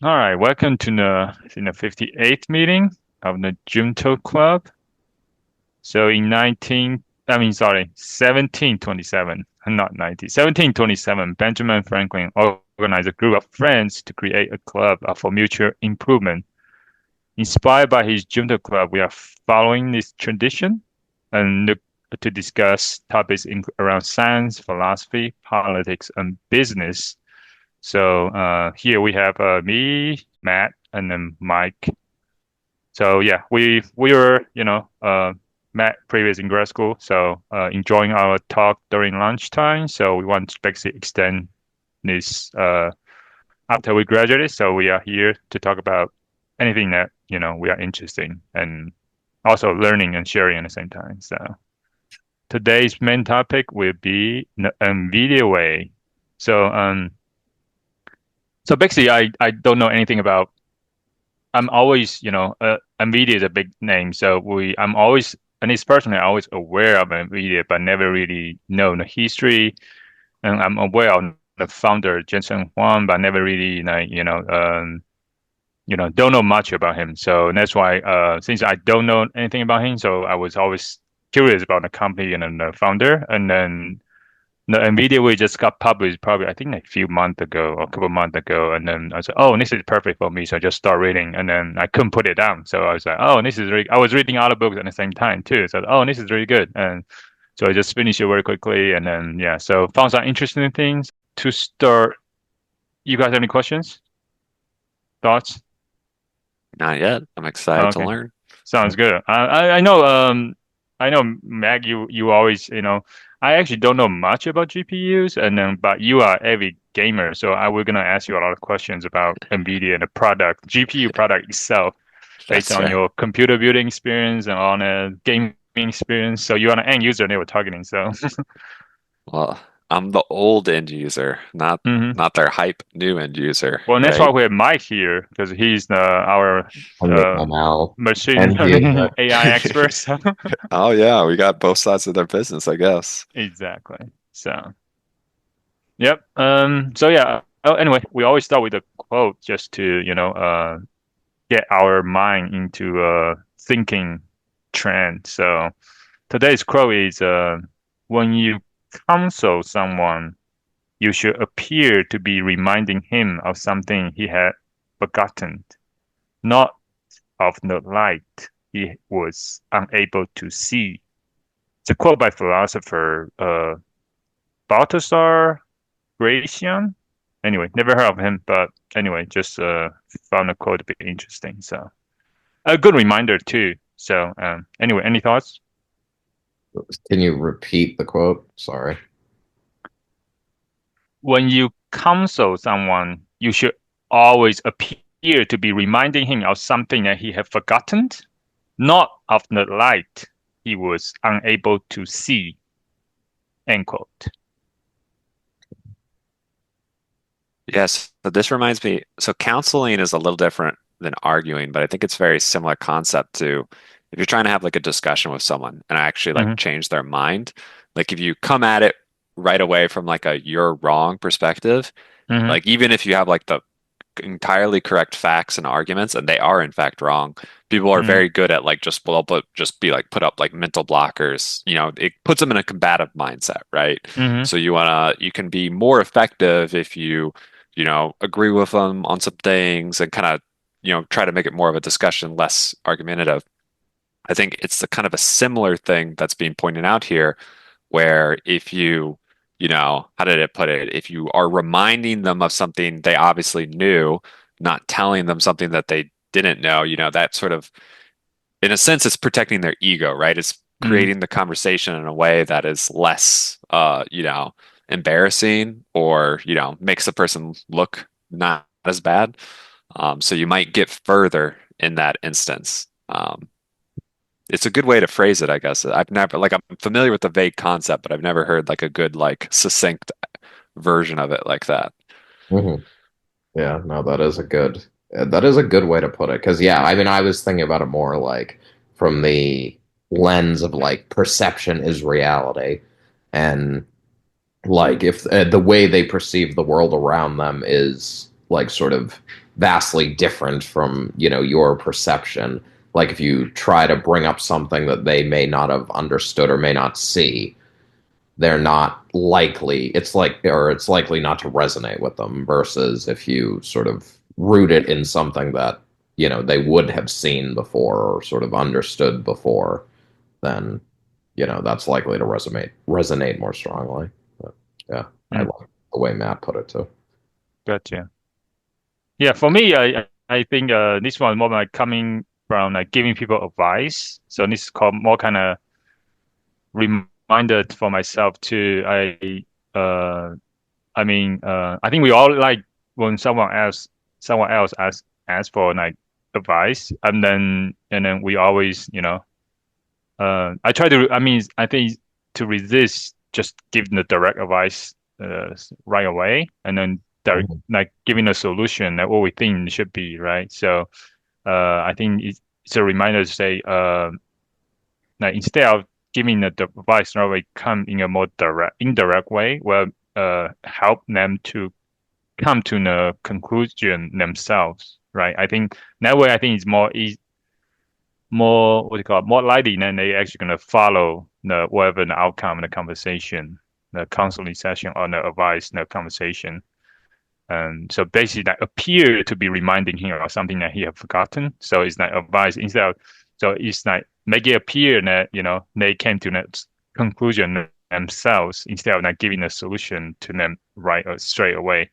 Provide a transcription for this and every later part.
All right, welcome to the 58th meeting of the Junto Club. So in 1727, not 19, 1727, Benjamin Franklin organized a group of friends to create a club for mutual improvement. Inspired by his Junto Club, we are following this tradition and look to discuss topics around science, philosophy, politics, and business. So here we have me, Matt, and then Mike. So yeah, we were met previous in grad school, so enjoying our talk during lunchtime. So we want to basically extend this after we graduated. So we are here to talk about anything that we are interested in, and also learning and sharing at the same time. So today's main topic will be the Nvidia Way. So so basically, I don't know anything about. I'm always, Nvidia is a big name, so I'm always, at least personally, always aware of Nvidia, but never really know the history. And I'm aware of the founder, Jensen Huang, but never really, don't know much about him. So that's why, since I don't know anything about him, so I was always curious about the company and then the founder. And then the Nvidia we just got published probably I think like a few months ago or a couple of months ago, and then I said, "Oh, this is perfect for me." So I just start reading, and then I couldn't put it down. So I was like, "Oh, this is really." I was reading other books at the same time too. So oh, this is really good, and so I just finished it very quickly, and then yeah, so found some interesting things to start. You guys have any questions, thoughts? Not yet. I'm excited to Okay, learn. sounds good. I know, Mag, you always, I actually don't know much about GPUs, and then, but you are heavy gamer, so I was gonna ask you a lot of questions about NVIDIA and the product, GPU product itself, based That's on fair. your computer building experience and on a gaming experience. So you are an end user they were targeting, so. Well, I'm the old end user, not hmm not their hype new end user, Well, that's why right? we have Mike here, because he's our I'm the uh, ML machine end user. AI expert. So. Oh yeah, we got both sides of their business, I guess. Exactly. So. Yep. So yeah. Oh, anyway, we always start with a quote just to, get our mind into a thinking trend. So today's quote is, when you counsel someone, you should appear to be reminding him of something he had forgotten, not of the light he was unable to see. It's a quote by philosopher Balthasar Gracian. Anyway, never heard of him, but anyway, just found the quote a bit interesting. So a good reminder too. So anyway, any thoughts? Can you repeat the quote? Sorry. When you counsel someone, you should always appear to be reminding him of something that he had forgotten, not of the light he was unable to see. End quote. Yes, so this reminds me, so counseling is a little different than arguing, but I think it's very similar concept to if you're trying to have like a discussion with someone and actually like hmm change their mind, like if you come at it right away from like a you're wrong perspective, hmm like even if you have like the entirely correct facts and arguments, and they are in fact wrong. People are hmm very good at like just well, but just be like put up like mental blockers. It puts them in a combative mindset, right? hmm So you can be more effective if you agree with them on some things and kind of try to make it more of a discussion, less argumentative. I think it's the kind of a similar thing that's being pointed out here, where if how did it put it? If you are reminding them of something they obviously knew, not telling them something that they didn't know, that sort of, in a sense, it's protecting their ego, right? It's hmm creating the conversation in a way that is less, embarrassing or, makes the person look not as bad. So you might get further in that instance. It's a good way to phrase it, I guess. I've never like I'm familiar with the vague concept, but I've never heard like a good like succinct version of it like that. hmm Yeah, no, that is a good way to put it. Because yeah, I mean, I was thinking about it more like from the lens of like perception is reality, and like if the way they perceive the world around them is like sort of vastly different from, your perception. Like if you try to bring up something that they may not have understood or may not see, they're not likely, it's likely not to resonate with them, versus if you sort of root it in something that, they would have seen before or sort of understood before, then, that's likely to resonate more strongly. But, yeah, I Mm, like the way Matt put it too. gotcha. Yeah, for me, I think this one more like coming from like giving people advice. So this is called more kind of reminder for myself too. I think we all like when someone else asks for like advice, and then we always, I try to. I think to resist just giving the direct advice right away, and then direct, Mhm. like giving a solution that what we think it should be, right? So I think it's a reminder to say, like instead of giving the advice, right, we come in a more indirect way, where help them to come to the conclusion themselves, right? I think that way, I think it's more what do you call it, more likely than they actually going to follow the whatever the outcome of the conversation, the counseling session or the advice, the conversation. And so basically, that appear to be reminding him of something that he have forgotten. So it's like advice instead of, so it's like make it appear that they came to that conclusion themselves instead of like giving a solution to them right or straight away.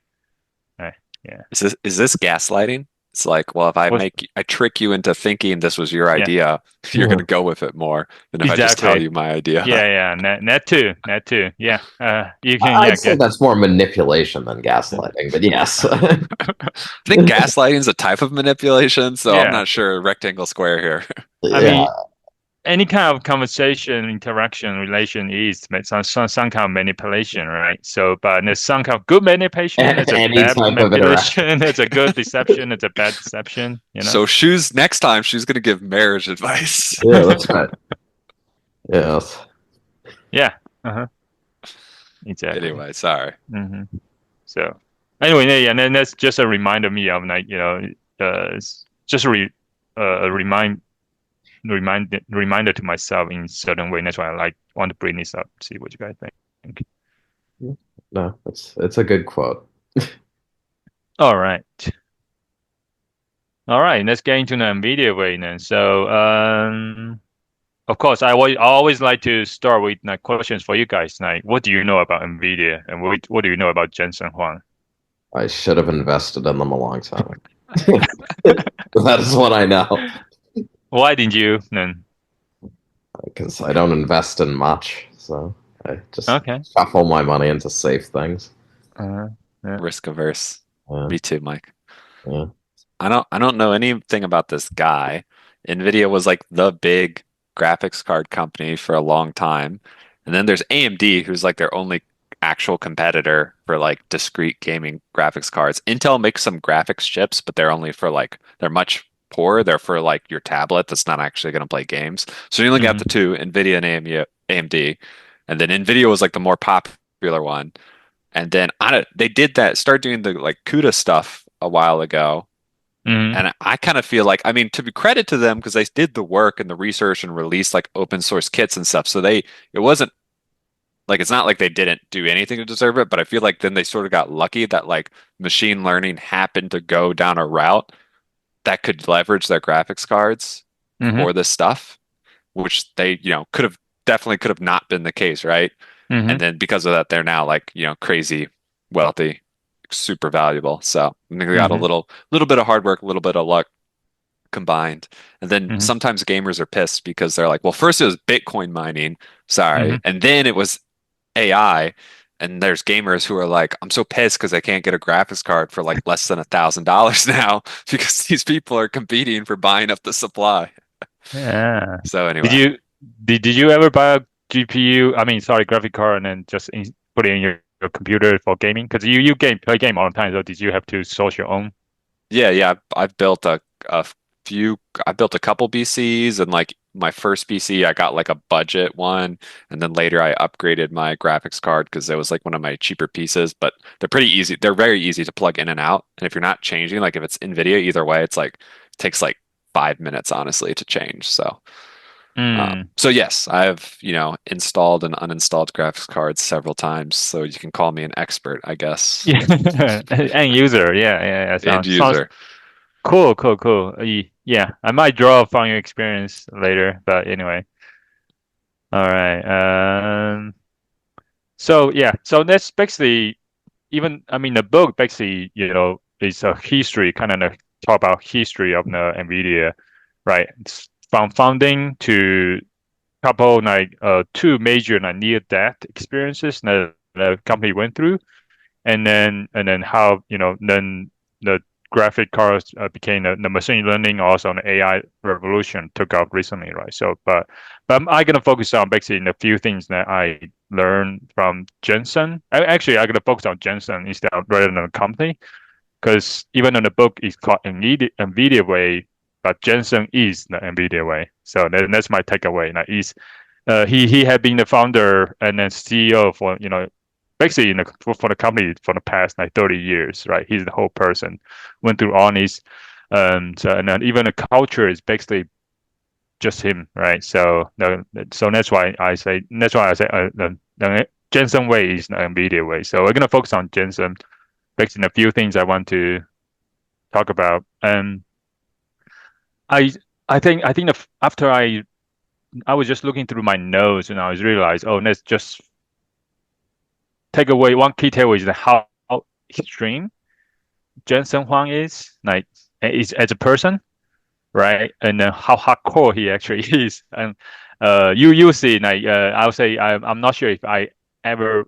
Uh, yeah. Is this gaslighting? It's like, well, if What's I trick you into thinking this was your yeah, idea, you're going Yeah. to go with it more than if I just tell exactly. you my idea. Yeah, yeah, that too. Yeah, you can, I'd yeah, say get. that's more manipulation than gaslighting, but yes. I think gaslighting is a type of manipulation, so I'm Yeah, not sure rectangle square here. I Yeah. mean, any kind of conversation, interaction, relation is some kind of manipulation, right? So, but there's some kind of good manipulation, there's a Any bad type of interaction. manipulation, there's a good deception, there's a bad deception, So Shu's next time she's going to give marriage advice. Yeah, that's right. Yes. Yeah, uh-huh, exactly. Anyway, sorry. hmm So, anyway, yeah, and then that's just a reminder me of like, just a reminder to myself in certain way. That's why I want to bring this up, see what you guys think. No, it's a good quote. All right. All right, let's get into the Nvidia way then. So, of course, I always like to start with like questions for you guys. Like, what do you know about Nvidia, and what do you know about Jensen Huang? I should have invested in them a long time ago. That is what I know. Why didn't you then? Because I don't invest in much, so I just Okay. shuffle my money into safe things. Uh, yeah. Risk averse. Yeah, Me too, Mike. yeah. I don't know anything about this guy. Nvidia was like the big graphics card company for a long time. And then there's AMD, who's like their only actual competitor for like discrete gaming graphics cards. Intel makes some graphics chips, but they're only for like they're much poorer. They're for like your tablet that's not actually going to play games. So you only got hmm the two, Nvidia and AMD. And then Nvidia was like the more popular one. And then they did that, start doing the like CUDA stuff a while ago. hmm And I kind of feel like, I mean, to be credit to them because they did the work and the research and released like open source kits and stuff. So it wasn't like, it's not like they didn't do anything to deserve it, but I feel like then they sort of got lucky that like machine learning happened to go down a route that could leverage their graphics cards hmm for this stuff, which they, could have not been the case, right? hmm And then because of that, they're now like, crazy wealthy, super valuable. So I think they got a hmm little bit of hard work, a little bit of luck combined. And then hmm sometimes gamers are pissed because they're like, well, first it was Bitcoin mining, sorry, hmm and then it was AI. And there's gamers who are like, I'm so pissed because I can't get a graphics card for like less than $1,000 now because these people are competing for buying up the supply. Yeah. So Did anyway, you did you ever buy a GPU? I mean, sorry, graphic card, and then just put it in your computer for gaming? Because you play game all the time. So did you have to source your own? yeah, I've built a few, I built a couple BCs and like my first PC, I got like a budget one, and then later I upgraded my graphics card because it was like one of my cheaper pieces. But they're pretty easy. They're very easy to plug in and out. And if you're not changing, like if it's NVIDIA, either way, it's like it takes like 5 minutes honestly to change. Mm. So yes, I've, installed and uninstalled graphics cards several times. So you can call me an expert, I guess. Yeah. End user. Yeah, yeah, yeah. End Sounds user. cool, cool, cool. Yeah, I might draw from your experience later, but anyway. All right. So yeah, so that's basically even I mean the book basically, is a history, kind of talk about history of the Nvidia, right? It's from founding to couple like two major like near death experiences that the company went through, and then how then the graphic cards became the machine learning, also the AI revolution took off recently, right? So, but I'm gonna focus on basically the few things that I learned from Jensen. Actually, I'm gonna focus on Jensen instead of rather than the company, because even though the book is called Nvidia Way, but Jensen is the Nvidia Way. So that's my takeaway. Like, he had been the founder and then CEO for basically for the company for the past like 30 years, right? He's the whole person, went through all these, so and then even the culture is basically just him, right? So no, so that's why I say the Jensen way is the Nvidia way. So we're gonna focus on Jensen, basically a few things I want to talk about. And I I think after I was just looking through my notes and I was realized, oh, let's just take away one key takeaway is that how extreme Jensen Huang is, like is as a person, right? And how hardcore he actually is. And you see, like I'll say I'm not sure if I ever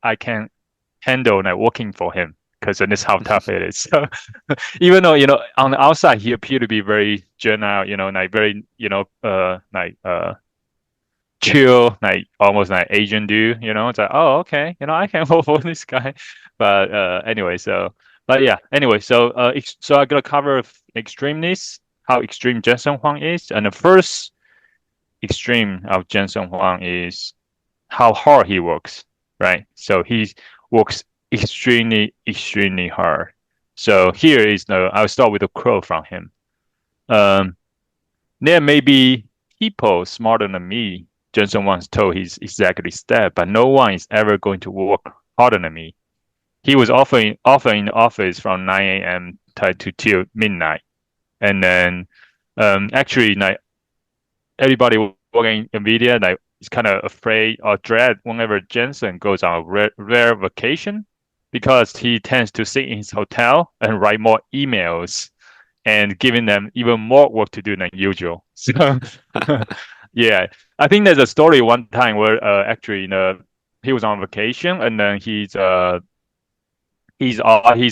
I can handle like working for him because that's how tough it is. So even though on the outside he appeared to be very general, like very like chill, like almost like Asian dude, it's like, oh, okay, I can vote for this guy. But anyway, but yeah, anyway, so I'm gonna cover extremeness, how extreme Jensen Huang is, and the first extreme of Jensen Huang is how hard he works, right? So he works extremely, extremely hard. So here is I'll start with a quote from him. Um, there may be people smarter than me, Johnson once told his executive staff, but no one is ever going to work harder than me. He was often in the office from 9 a.m. to till midnight. And then actually like everybody working in Nvidia like is kind of afraid or dread whenever Jensen goes on a rare vacation because he tends to sit in his hotel and write more emails and giving them even more work to do than usual. So, yeah, I think there's a story one time where actually, he was on vacation and then his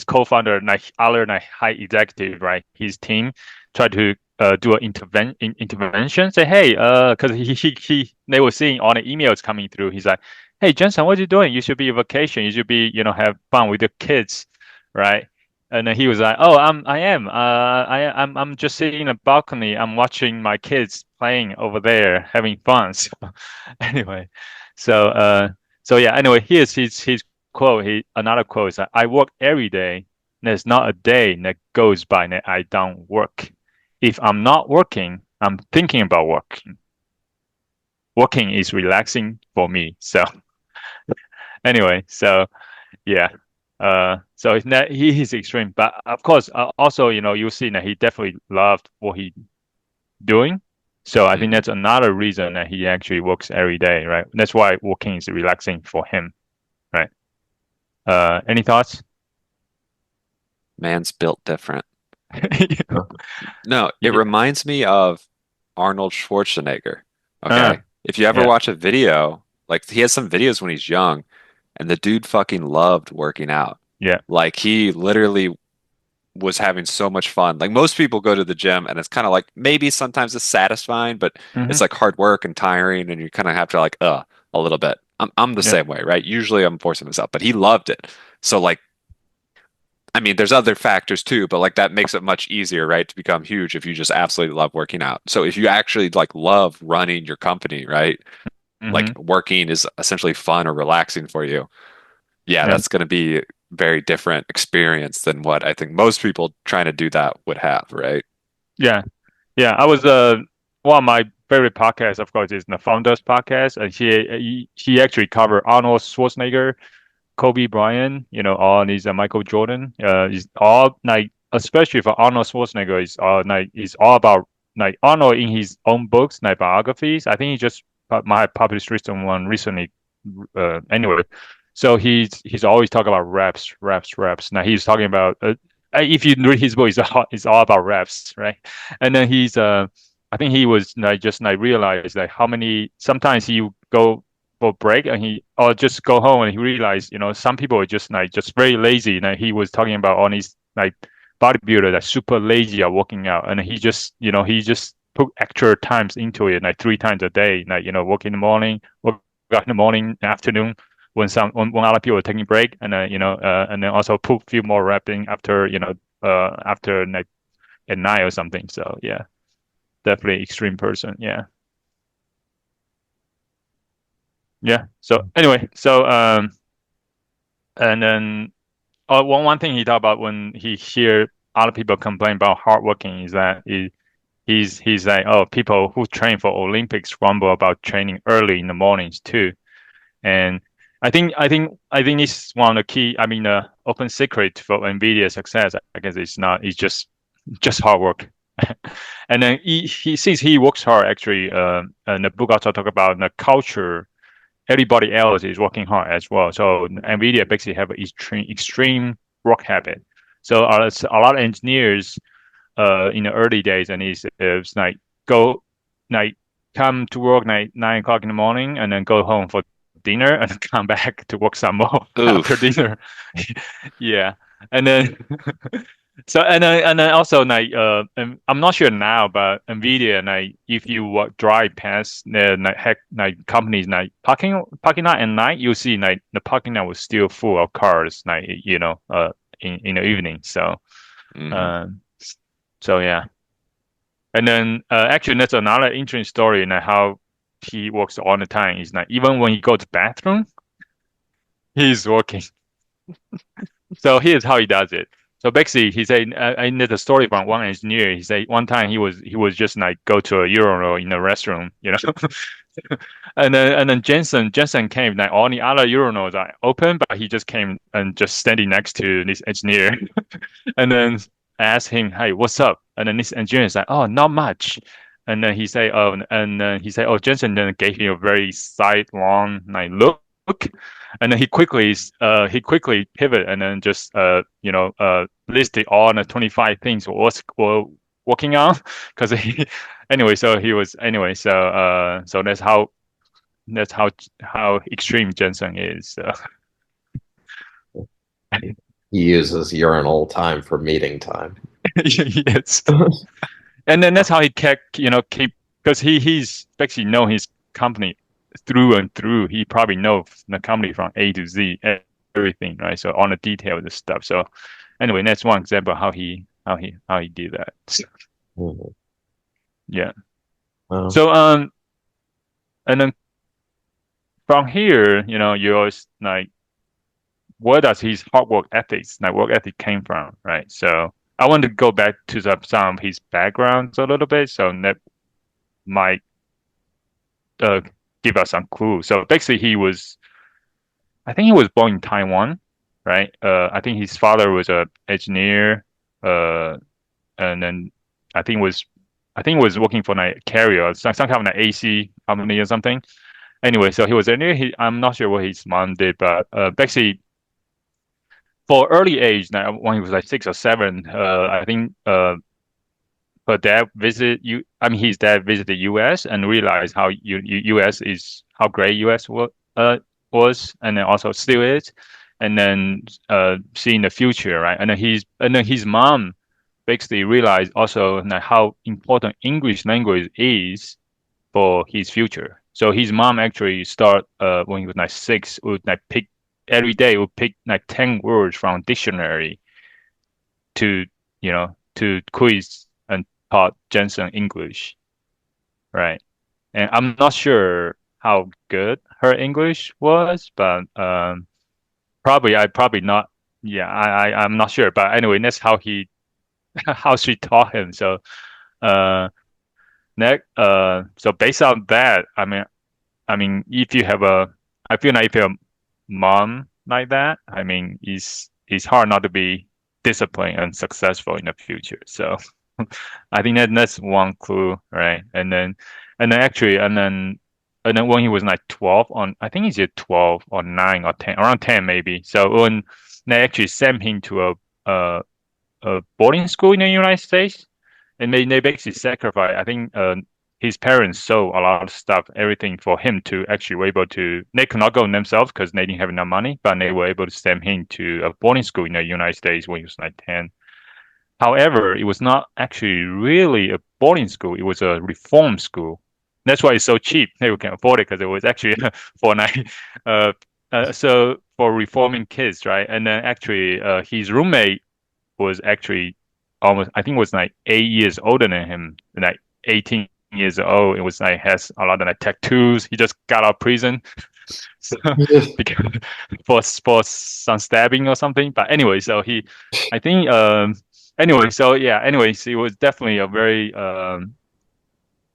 co-founder, like other like high executive, right? His team tried to do an intervention. Say, hey, because they were seeing all the emails coming through. He's like, hey, Jensen, what are you doing? You should be on vacation. You should be, have fun with your kids, right? And then he was like, "Oh, I am. I'm just sitting in the balcony. I'm watching my kids playing over there, having fun." So, anyway, so yeah. Anyway, here's his quote. Another quote is that I work every day. There's not a day that goes by that I don't work. If I'm not working, I'm thinking about working. Working is relaxing for me. So anyway, so yeah. So it's not he's extreme, but of course, also you'll see that he definitely loved what he doing. So I think Mhm. that's another reason that he actually works every day, right? That's why working is relaxing for him, right? Any thoughts? Man's built different. Huh? No, it Yeah. reminds me of Arnold Schwarzenegger. Uh, Okay. If you ever yeah, watch a video, like he has some videos when he's young, and the dude fucking loved working out. yeah. Like he literally was having so much fun. Like most people go to the gym and it's kind of like maybe sometimes it's satisfying, but Hmm. it's like hard work and tiring and you kind of have to like a little bit. I'm the Yeah. same way, right? Usually I'm forcing myself, but he loved it. So like I mean, there's other factors too, but like that makes it much easier, right, to become huge if you just absolutely love working out. So if you actually like love running your company, right, like Hmm. working is essentially fun or relaxing for you. Yeah, Yeah, that's going to be very different experience than what I think most people trying to do that would have, right? yeah, yeah. I was one of my favorite podcasts, of course, is the Founders podcast, and he actually covered Arnold Schwarzenegger, Kobe Bryant, all these Michael Jordan. Is all like especially for Arnold Schwarzenegger is all about like Arnold in his own books, like biographies. I think he just my published recent one recently. Anyway, so he's always talking about reps, reps, reps. Now he's talking about if you read his book, it's all about reps, right? And then I think he was like just like realized like how many sometimes he go for break and he or just go home and he realized some people are just very lazy. Like he was talking about all these like bodybuilder that super lazy at working out, and he just put extra times into it, like 3 times a day, like work in the morning, work out in the morning, afternoon, when other people are taking break, and then and then also put few more repping after after like at night or something. So yeah, definitely extreme person. Yeah, yeah. So anyway, and then one thing he talked about when he hear other people complain about hard working is that he's like, oh, people who train for Olympics grumble about training early in the mornings too. And I think this is one of the key. I mean, the open secret for Nvidia's success, I guess it's not. It's just hard work. And then he since he works hard, actually, and the book also talk about the culture. Everybody else is working hard as well. So Nvidia basically have an extreme work habit. So a lot of engineers in the early days, and it's like go like come to work like 9 o'clock in the morning and then go home for dinner and come back to work some more after Oof. dinner. Yeah. And then and then also like and I'm not sure now, but Nvidia like if you drive past the like companies like parking lot at night, you see like the parking lot was still full of cars like in the evening. Hmm. Um so yeah. And then actually that's another interesting story, like how he works all the time. Is like even when he goes to bathroom, he's working. So here's how he does it. So basically, he said, I know the story from one engineer. He said one time he was just like go to a urinal in a restroom, and then Jensen came. Like all the other urinals are open, but he just came and just standing next to this engineer, and then I asked him, "Hey, what's up?" And then this engineer is like, "Oh, not much." And then he say, "Oh," and then he said, "Oh," Jensen then gave him a very sidelong like look, and then he quickly pivot and then just listed all the 25 things we're working on because he anyway. So he was anyway. So that's how extreme Jensen is. So. He uses urinal time for meeting time. Yes. And then that's how he keep because he's actually know his company through and through. He probably knows the company from A to Z, everything, right? So on the details and stuff. So anyway, that's one example how he did that. So, Mhm. yeah. Well, So and then from here, you always like where does his hard work ethic came from, right? So I want to go back to some of his backgrounds a little bit, so that might uh, give us some clue. So basically, I think he was born in Taiwan, right? I think his father was a engineer, uh, and then I think was, I think was working for like carrier, some kind of like AC company or something. Anyway, so he was engineer. I'm not sure what his mom did, but basically for early age, like when he was like 6 or 7, I think her dad visit you. I mean, his dad visited U.S. and realized how U.S. is how great U.S. was, and then also still is, and then seeing the future, right? And then his mom basically realized also like, how important English language is for his future. So his mom actually start when he was like 6 would like pick every day would pick like 10 words from dictionary to, to quiz and taught Jensen English, right? And I'm not sure how good her English was, but probably not. Yeah, I'm not sure. But anyway, that's how he how she taught him. So uh so based on that, I mean, if you have I feel like if you have a mom like that, I mean, it's hard not to be disciplined and successful in the future. So I think that's one clue, right? And then when he was like 12 on, I think he's at 12 or 9 or 10, around 10 maybe. So when they actually sent him to a, a boarding school in the United States, and they basically sacrifice. I think his parents sold a lot of stuff, everything for him to actually be able to. They could not go themselves because they didn't have enough money, but they were able to send him to a boarding school in the United States when he was like 10. However, it was not actually really a boarding school. It was a reform school. That's why it's so cheap. They can afford it because it was actually for night. Uh, so for reforming kids, right? And then actually, his roommate was actually almost, I think, was like 8 years older than him, like 18 years old. It was like has a lot of like tattoos. He just got out of prison, so because for some stabbing or something. But anyway, so I think, anyway, so yeah, anyways, it was definitely a very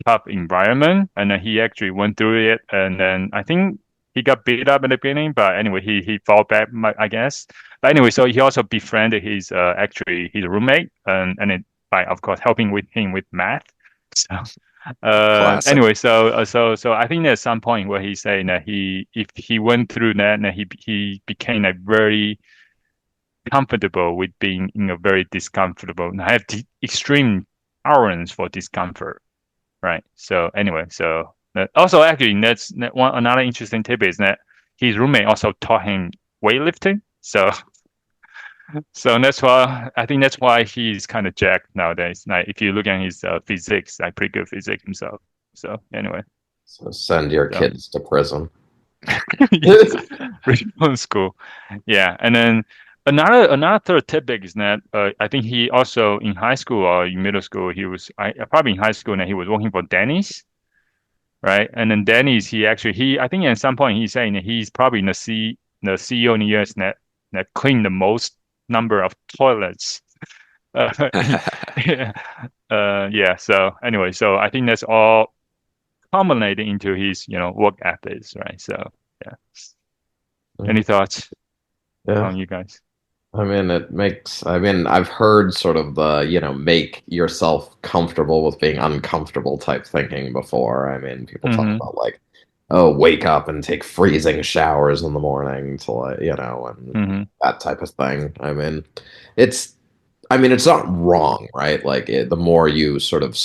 tough environment, and then he actually went through it, and then I think he got beat up in the beginning, but anyway, he fought back, I guess. But anyway, so he also befriended his actually his roommate, and it by of course helping with him with math. So Classic. anyway, so I think there's some point where he's saying that if he went through that, and he became like very comfortable with being in a very discomfortable, and have extreme tolerance for discomfort. Right. So anyway, so also actually that's one another interesting tip is that his roommate also taught him weightlifting. So that's why I think that's why he's kind of jacked nowadays. Like if you look at his physics, like pretty good physics himself. So anyway, So send your so kids to prison. yes, really fun school. Yeah, and then another third tidbit is that I think he also in high school or in middle school he was probably in high school and he was working for Denny's, right? And then Denny's, he I think at some point he's saying that he's probably the CEO in the US that cleaned the most number of toilets. Yeah. Yeah. So anyway, so I think that's all culminating into his, work ethics, right? So yeah. Any thoughts Yeah. on you guys? I mean, I've heard sort of the, make yourself comfortable with being uncomfortable type thinking before. I mean, people talk Mm-hmm. about like, oh, wake up and take freezing showers in the morning to like, and Mm-hmm. that type of thing. It's, it's not wrong, right? Like the more you sort of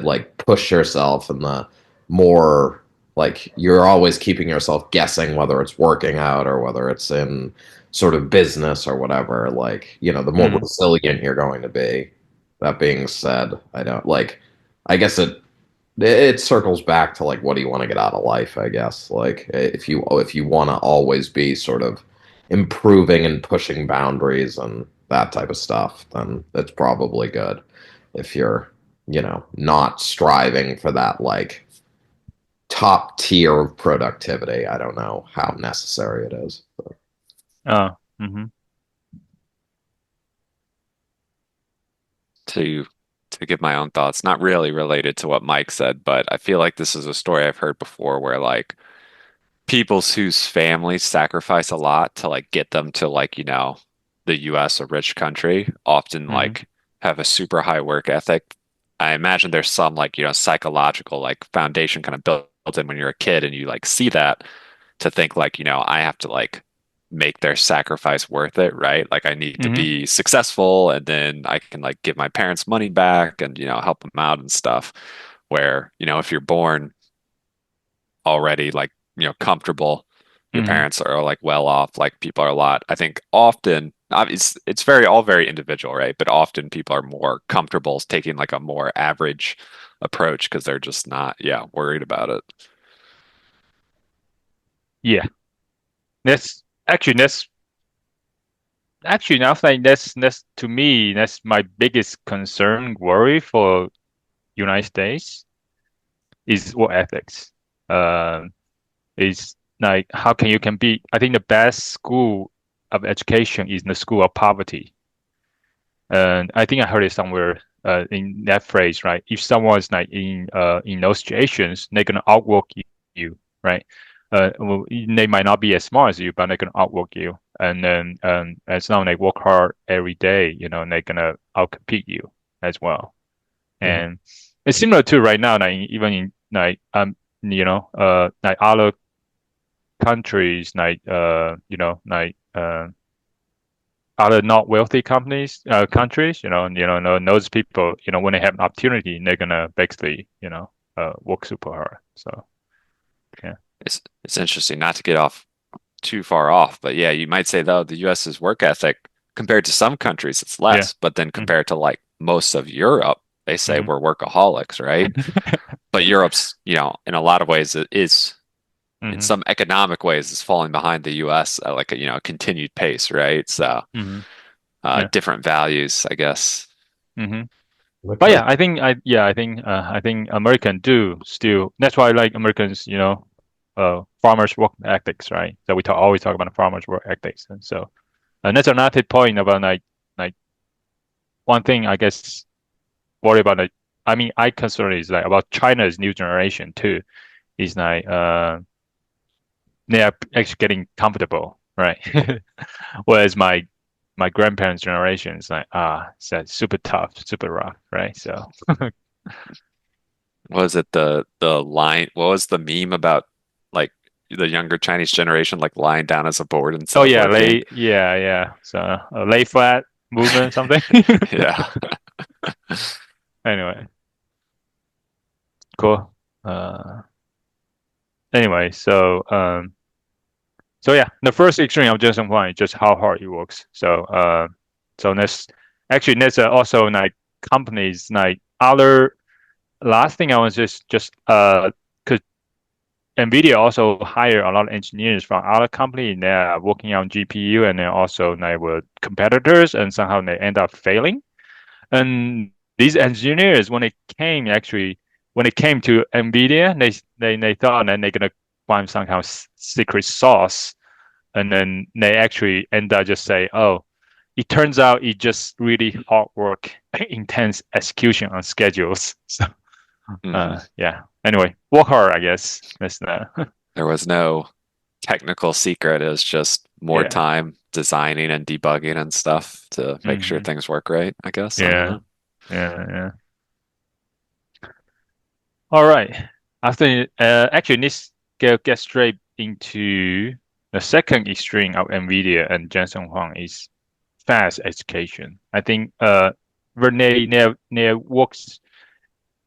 like push yourself and the more like you're always keeping yourself guessing whether it's working out or whether it's in sort of business or whatever, like, the more Mm-hmm. resilient you're going to be. That being said, I don't like, I guess it circles back to like, what do you want to get out of life? I guess like if you want to always be sort of improving and pushing boundaries and that type of stuff, then it's probably good. If you're, not striving for that like top tier of productivity, I don't know how necessary it is. Oh. Mm-hmm. to to give my own thoughts, not really related to what Mike said, but I feel like this is a story I've heard before where like people whose families sacrifice a lot to like get them to like, the US, a rich country, often Mm-hmm. like have a super high work ethic. I imagine there's some like, psychological like foundation kind of built in when you're a kid and you like see that to think like, I have to like make their sacrifice worth it, right? Like I need to Mm-hmm. be successful and then I can like give my parents money back and, help them out and stuff. Where, if you're born already like, comfortable, your Mm-hmm. parents are like well off, like people are a lot. I think often it's very all very individual, right? But often people are more comfortable taking like a more average approach because they're just not, yeah, worried about it. Yeah. That's actually actually, now I think that's to me that's my biggest concern, worry for United States is work ethics. Um, is like how can you can be? I think the best school of education is the school of poverty. And I think I heard it somewhere in that phrase, right? If someone's like in those situations, they're gonna outwork you, right? Well, they might not be as smart as you, but they're gonna outwork you. And then as long as they work hard every day, they're gonna outcompete you as well. Mhm. And it's similar to right now, like even in like other countries, like other not wealthy countries, those people, when they have an opportunity, they're gonna basically, work super hard. So yeah, It's interesting not to get off too far off, but yeah, you might say though the US's work ethic compared to some countries it's yeah, less, but then mm compared to like most of Europe, they say hmm we're workaholics, right? But Europe's, in a lot of ways it is in hmm some economic ways is falling behind the US at like a continued pace, right? So hmm yeah, different values, I guess. hmm But Okay. yeah, I think American do still. That's why I like Americans, farmers work ethics, right? So we always talk about the farmers work ethics, and so and that's another point about like one thing I guess worry about it. I mean, I concern is like about China's new generation too. Is like they are actually getting comfortable, right? Whereas my grandparents' generation is like it's super tough, super rough, right? So What was it the line? What was the meme about like the younger Chinese generation like lying down as a board instead oh of yeah, working? yeah. So lay flat movement something. Yeah. Anyway, cool. Uh, anyway, so yeah, the first extreme of Jensen Huang is just how hard he works. So that's also like companies like other. Last thing I was just because Nvidia also hire a lot of engineers from other companies. They are working on GPU and then also like with competitors, and somehow they end up failing. And these engineers, when they came to Nvidia, they thought that they're gonna find some kind of secret sauce, and then they actually end up just say, "Oh, it turns out it's just really hard work, intense execution on schedules." So, hmm yeah. Anyway, work hard, I guess. That's the There was no technical secret. It was just more yeah. time designing and debugging and stuff to make sure hmm things work right, I guess. I don't Yeah, know. yeah. All right. After actually, let's get straight into the second extreme of Nvidia and Jensen Huang is fast education. I think when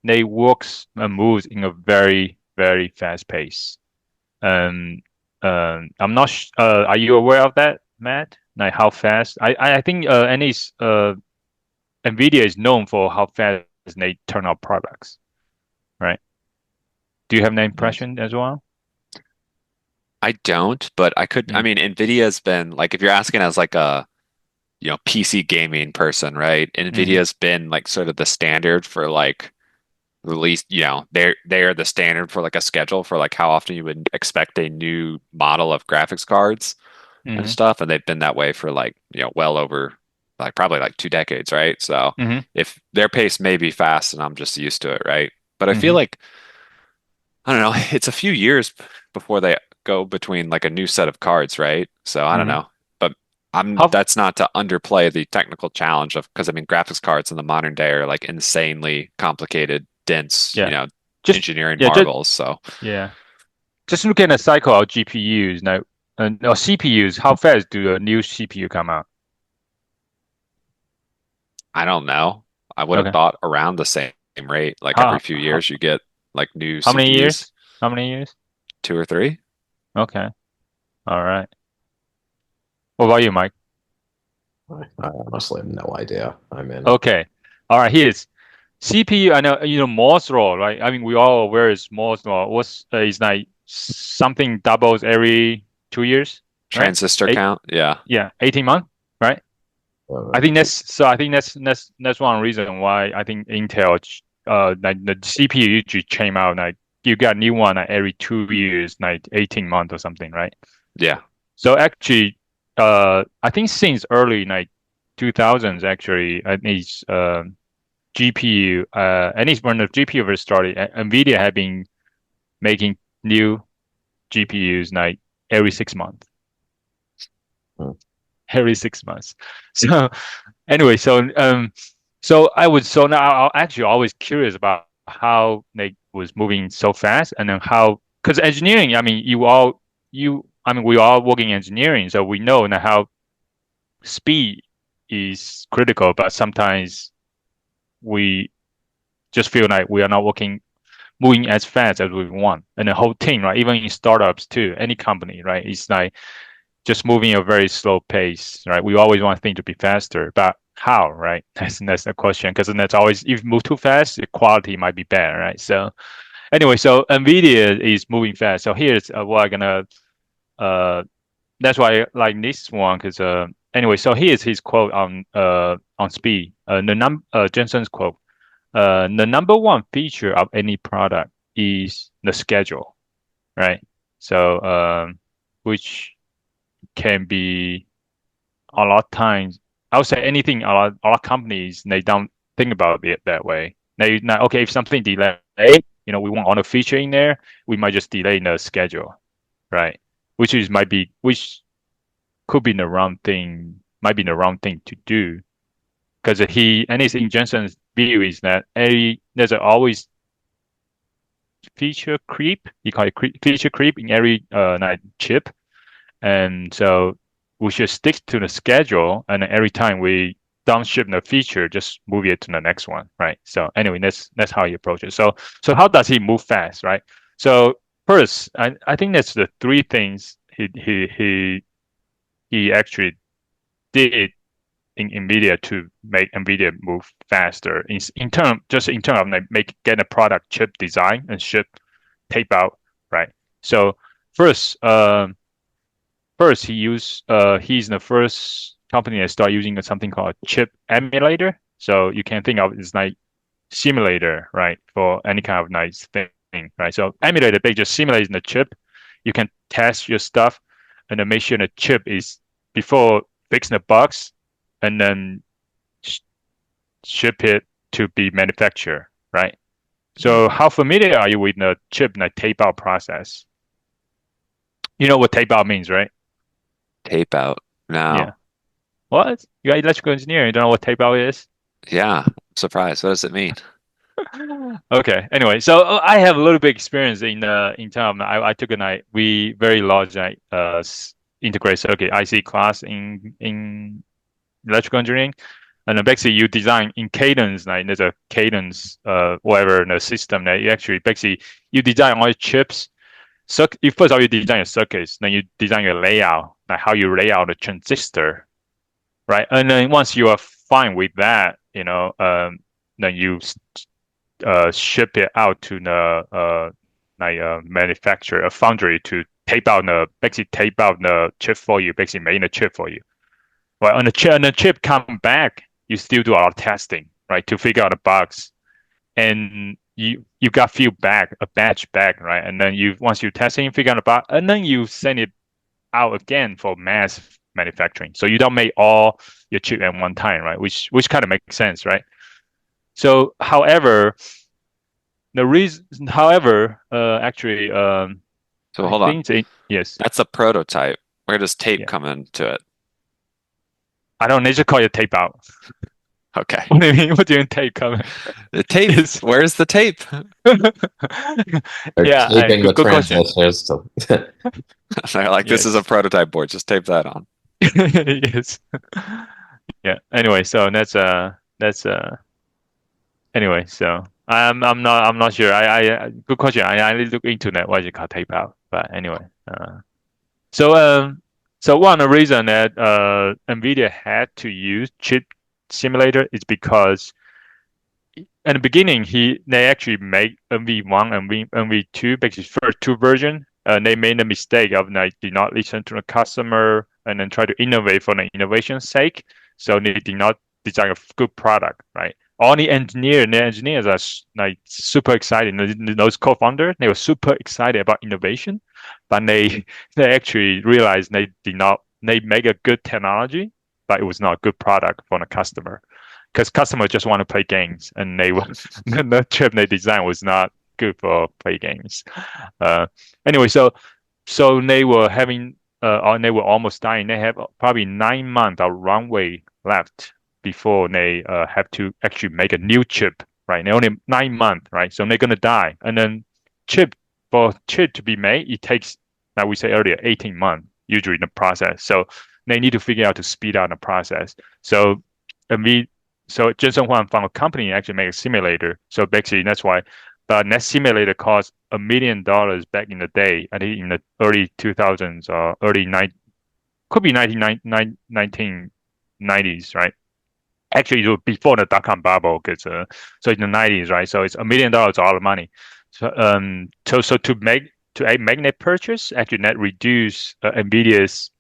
they works and moves in a very very fast pace. Um, I'm not. Are you aware of that, Matt? Like how fast? I think Nvidia is known for how fast they turn out products, right? Do you have that Mhm. impression as well? I don't, but I could, I Mm, mean, Nvidia's been like, if you're asking as like a, PC gaming person, right? hmm Nvidia's been like sort of the standard for like release, they're the standard for like a schedule for like how often you would expect a new model of graphics cards and hmm stuff. And they've been that way for like, well over like probably like 2 decades, right? So hmm if their pace may be fast and I'm just used to it, right? But I feel hmm like, I don't know, it's a few years before they go between like a new set of cards, right? So I don't hmm know. But How? that's not to underplay the technical challenge of, because I mean graphics cards in the modern day are like insanely complicated, dense, Yeah. Just engineering yeah. Just marvels. So yeah. Just looking at the cycle of GPUs now, or CPUs. How fast do a new CPU come out? I don't know. I would have Okay. thought around the same rate. Like every How few how, years you get like new how many CPUs, years? How many years? 2 or 3. Okay. All right. What about you, Mike? I honestly have no idea. I mean, Okay. All right. Here's CPU. I know Moore's law, right? I mean, we all aware is Moore's law. What's is like something doubles every 2 years, right? Transistor Eight, count, yeah. yeah, 18 months, right? I think that's one reason why I think Intel like the CPU usually came out like you got new one like every 2 years, like 18 months or something, right? Yeah. So actually, I think since early like 2000s, actually, at least GPU, at least when the GPU first started, Nvidia had been making new GPUs like every 6 months, Hmm. every 6 months. So anyway, so now I'm actually always curious about how they was moving so fast, and then how because engineering, I mean, I mean, we all working in engineering, so we know now how speed is critical, but sometimes we just feel like we are not moving as fast as we want. And the whole team, right? Even in startups too, any company, right? It's like just moving at a very slow pace, right? We always want things to be faster, but how, right? That's the question. Because that's always, if you move too fast, the quality might be bad, right? So anyway, so NVIDIA is moving fast. So here's what I'm gonna, uh, that's why I like this one, because anyway, so here's his quote on speed. Jensen's quote. The number one feature of any product is the schedule, right? So which can be a lot of times, I would say anything, a lot of companies, they don't think about it that way. They now, okay, if something delayed, we want all the feature in there, we might just delay the schedule, right? Which could be the wrong thing, might be the wrong thing to do. Because and his in Jensen's view is that there's always feature creep. He call it feature creep in every like chip, and so we should stick to the schedule. And every time we downship the feature, just move it to the next one, right? So anyway, that's how he approaches. So how does he move fast, right? So first, I think that's the three things he actually did in Nvidia to make Nvidia move faster in term of like get a product chip design and ship tape out, right? So first, he's the first company that start using something called chip emulator. So you can think of it as like simulator, right, for any kind of nice thing, right? So emulator, they just simulating the chip. You can test your stuff and then make sure the chip is before fixing the bugs, and then sh ship it to be manufactured, right? So how familiar are you with the chip and the tape out process? You know what tape out means, right? Tape out. Yeah. No. What? You got electrical engineering, you don't know what tape out is? Yeah. I'm surprised. What does it mean? Okay. Anyway, so I have a little bit experience in term. I took we very large integrated circuit IC class in electrical engineering, and then basically you design in cadence. Like there's a cadence whatever the system that you actually basically you design all the chips. So you first all you design your circuits, then you design your layout, like how you lay out the transistor, right? And then once you are fine with that, then you ship it out to the manufacturer, a foundry to basically tape out the chip for you, basically making the chip for you. Well, on the chip come back, you still do a lot of testing, right, to figure out the bugs, and you got a batch back, right, and then once you testing, figure out the bug, and then you send it out again for mass manufacturing. So you don't make all your chip at one time, right? Which kind of makes sense, right? So, actually, So I hold on. think yes, That's a prototype. Where does tape yeah. come into it? I don't need to call it tape out. Okay. What do you mean? What do you mean tape coming? The tape. Yes. Where's the tape? They're Yeah, taping the good question. transistors to. They're like, this is a Yes. prototype board. Just tape that on. Yes. Yeah. Anyway, so that's anyway, so I'm not sure. Good question. I need to look into that. Why is it called tape out? But anyway, so so one of the reason that Nvidia had to use chip simulator is because in the beginning they actually made NV1 and NV2, basically first two version. They made the mistake of like did not listen to the customer and then try to innovate for the innovation's sake. so they did not design a good product, right? All the engineers are like super excited. Those co-founders, they were super excited about innovation, but they actually realized they make a good technology, but it was not a good product for the customer, because customers just want to play games, and the chip they designed was not good for play games. Uh, anyway, so they were having or they were almost dying. They have probably 9 months of runway left before they have to actually make a new chip, right? They only 9 months, right? So they're gonna die. And then for chip to be made, it takes, like we said earlier, 18 months usually in the process. So they need to figure out to speed up the process. So and we so Jensen Huang found a company actually make a simulator. So basically that's why. But that simulator cost $1 million back in the day. I think in the early 2000s or early could be 1990s, right? Actually, it was before the dot-com bubble, because so in the 90s, right? So it's $1 million, a lot of money. So to a magnet purchase, actually that reduce Nvidia's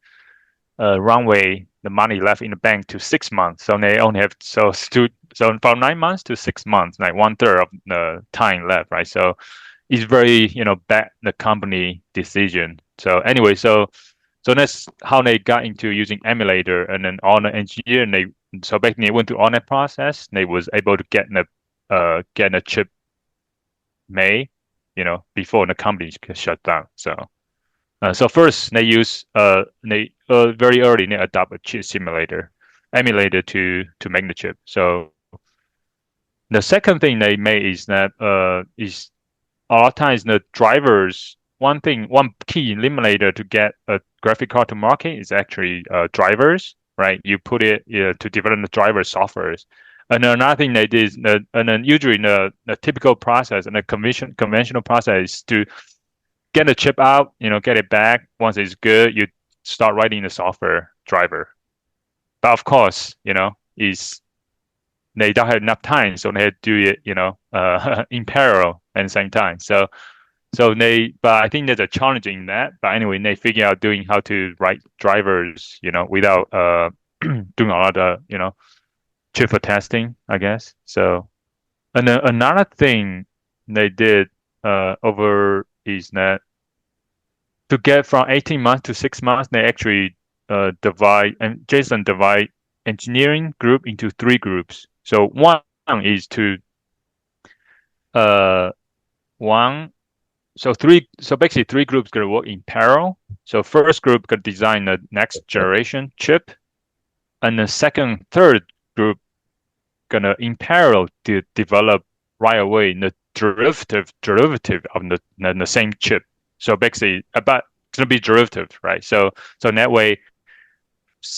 runway, the money left in the bank, to 6 months. So they only have so from 9 months to 6 months, like one third of the time left, right? So it's very bad the company decision. So anyway, so that's how they got into using emulator, and then all the engineer and so basically they went through all that process. They was able to get a chip made, before the company shut down. So first they very early they adopt a chip simulator emulator to make the chip. So the second thing they made is that is a lot of times the drivers, one key eliminator to get a graphic card to market is actually drivers, right? You put it to develop the driver softwares. And another thing they did is and then usually the typical process and the conventional process is to get the chip out, get it back. Once it's good, you start writing the software driver. But of course, is they don't have enough time, so they do it, in parallel at the same time. But I think there's a challenge in that. But anyway, they figure out doing how to write drivers, without doing a lot of, chip for testing, I guess. So, and then another thing they did over is that to get from 18 months to 6 months, they actually divide engineering group into three groups. So one is to uh one so basically three groups gonna work in parallel. So first group gonna design the next generation chip, and the third group gonna in parallel to develop right away the derivative of the same chip. So basically about it's gonna be derivative, right? So in that way,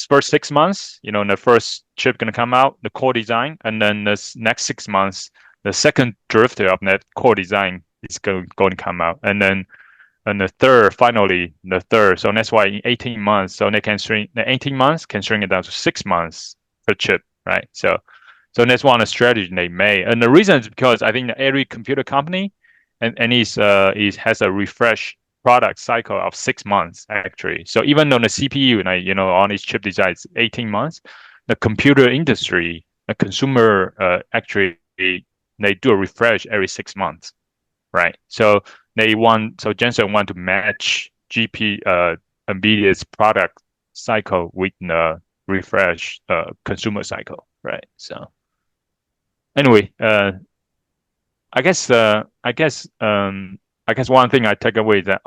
first 6 months, the first chip gonna come out, the core design, and then the next 6 months, the second derivative of that core design is going to come out, and finally the third. So that's why in 18 months, so they can shrink the 18 months can shrink it down to 6 months per chip, right? So that's one of the strategies they made, and the reason is because I think that every computer company and has a refresh product cycle of 6 months actually. So even though the CPU and on its chip design is 18 months, the computer industry, the consumer actually they do a refresh every 6 months, right? So Jensen want to match Nvidia's product cycle with the refresh consumer cycle, right? So anyway, I guess one thing I take away is that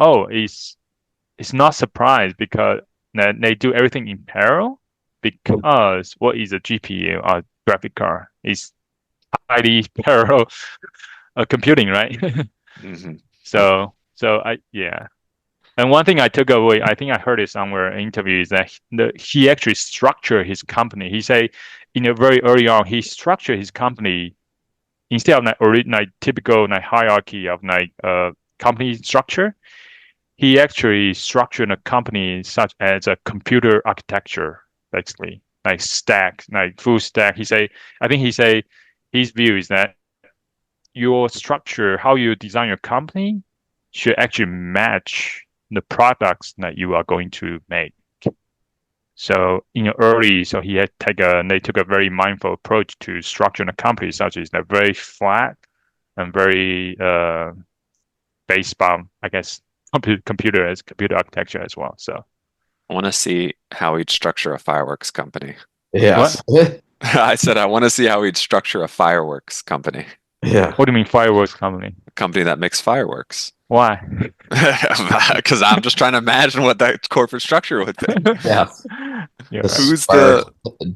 it's not surprised because they do everything in parallel, because what is a GPU or graphic card is highly parallel computing, right? Mhm. Yeah. And one thing I took away, I think I heard it somewhere in an interview, is that he actually structured his company. He say in a very early on, he structured his company instead of typical hierarchy of company structure. He actually structured a company such as a computer architecture, basically like stack, like full stack. I think he say his view is that your structure, how you design your company, should actually match the products that you are going to make. So so they took a very mindful approach to structuring the company, such as they're very flat and very based on, I guess, computer architecture as well. So I want to see how he'd structure a fireworks company. what? Yes. I said I want to see how he'd structure a fireworks company, Yeah. What do you mean fireworks company? a company that makes fireworks. Why? Because I'm just trying to imagine what that corporate structure would be. Yes. Yeah. Who's the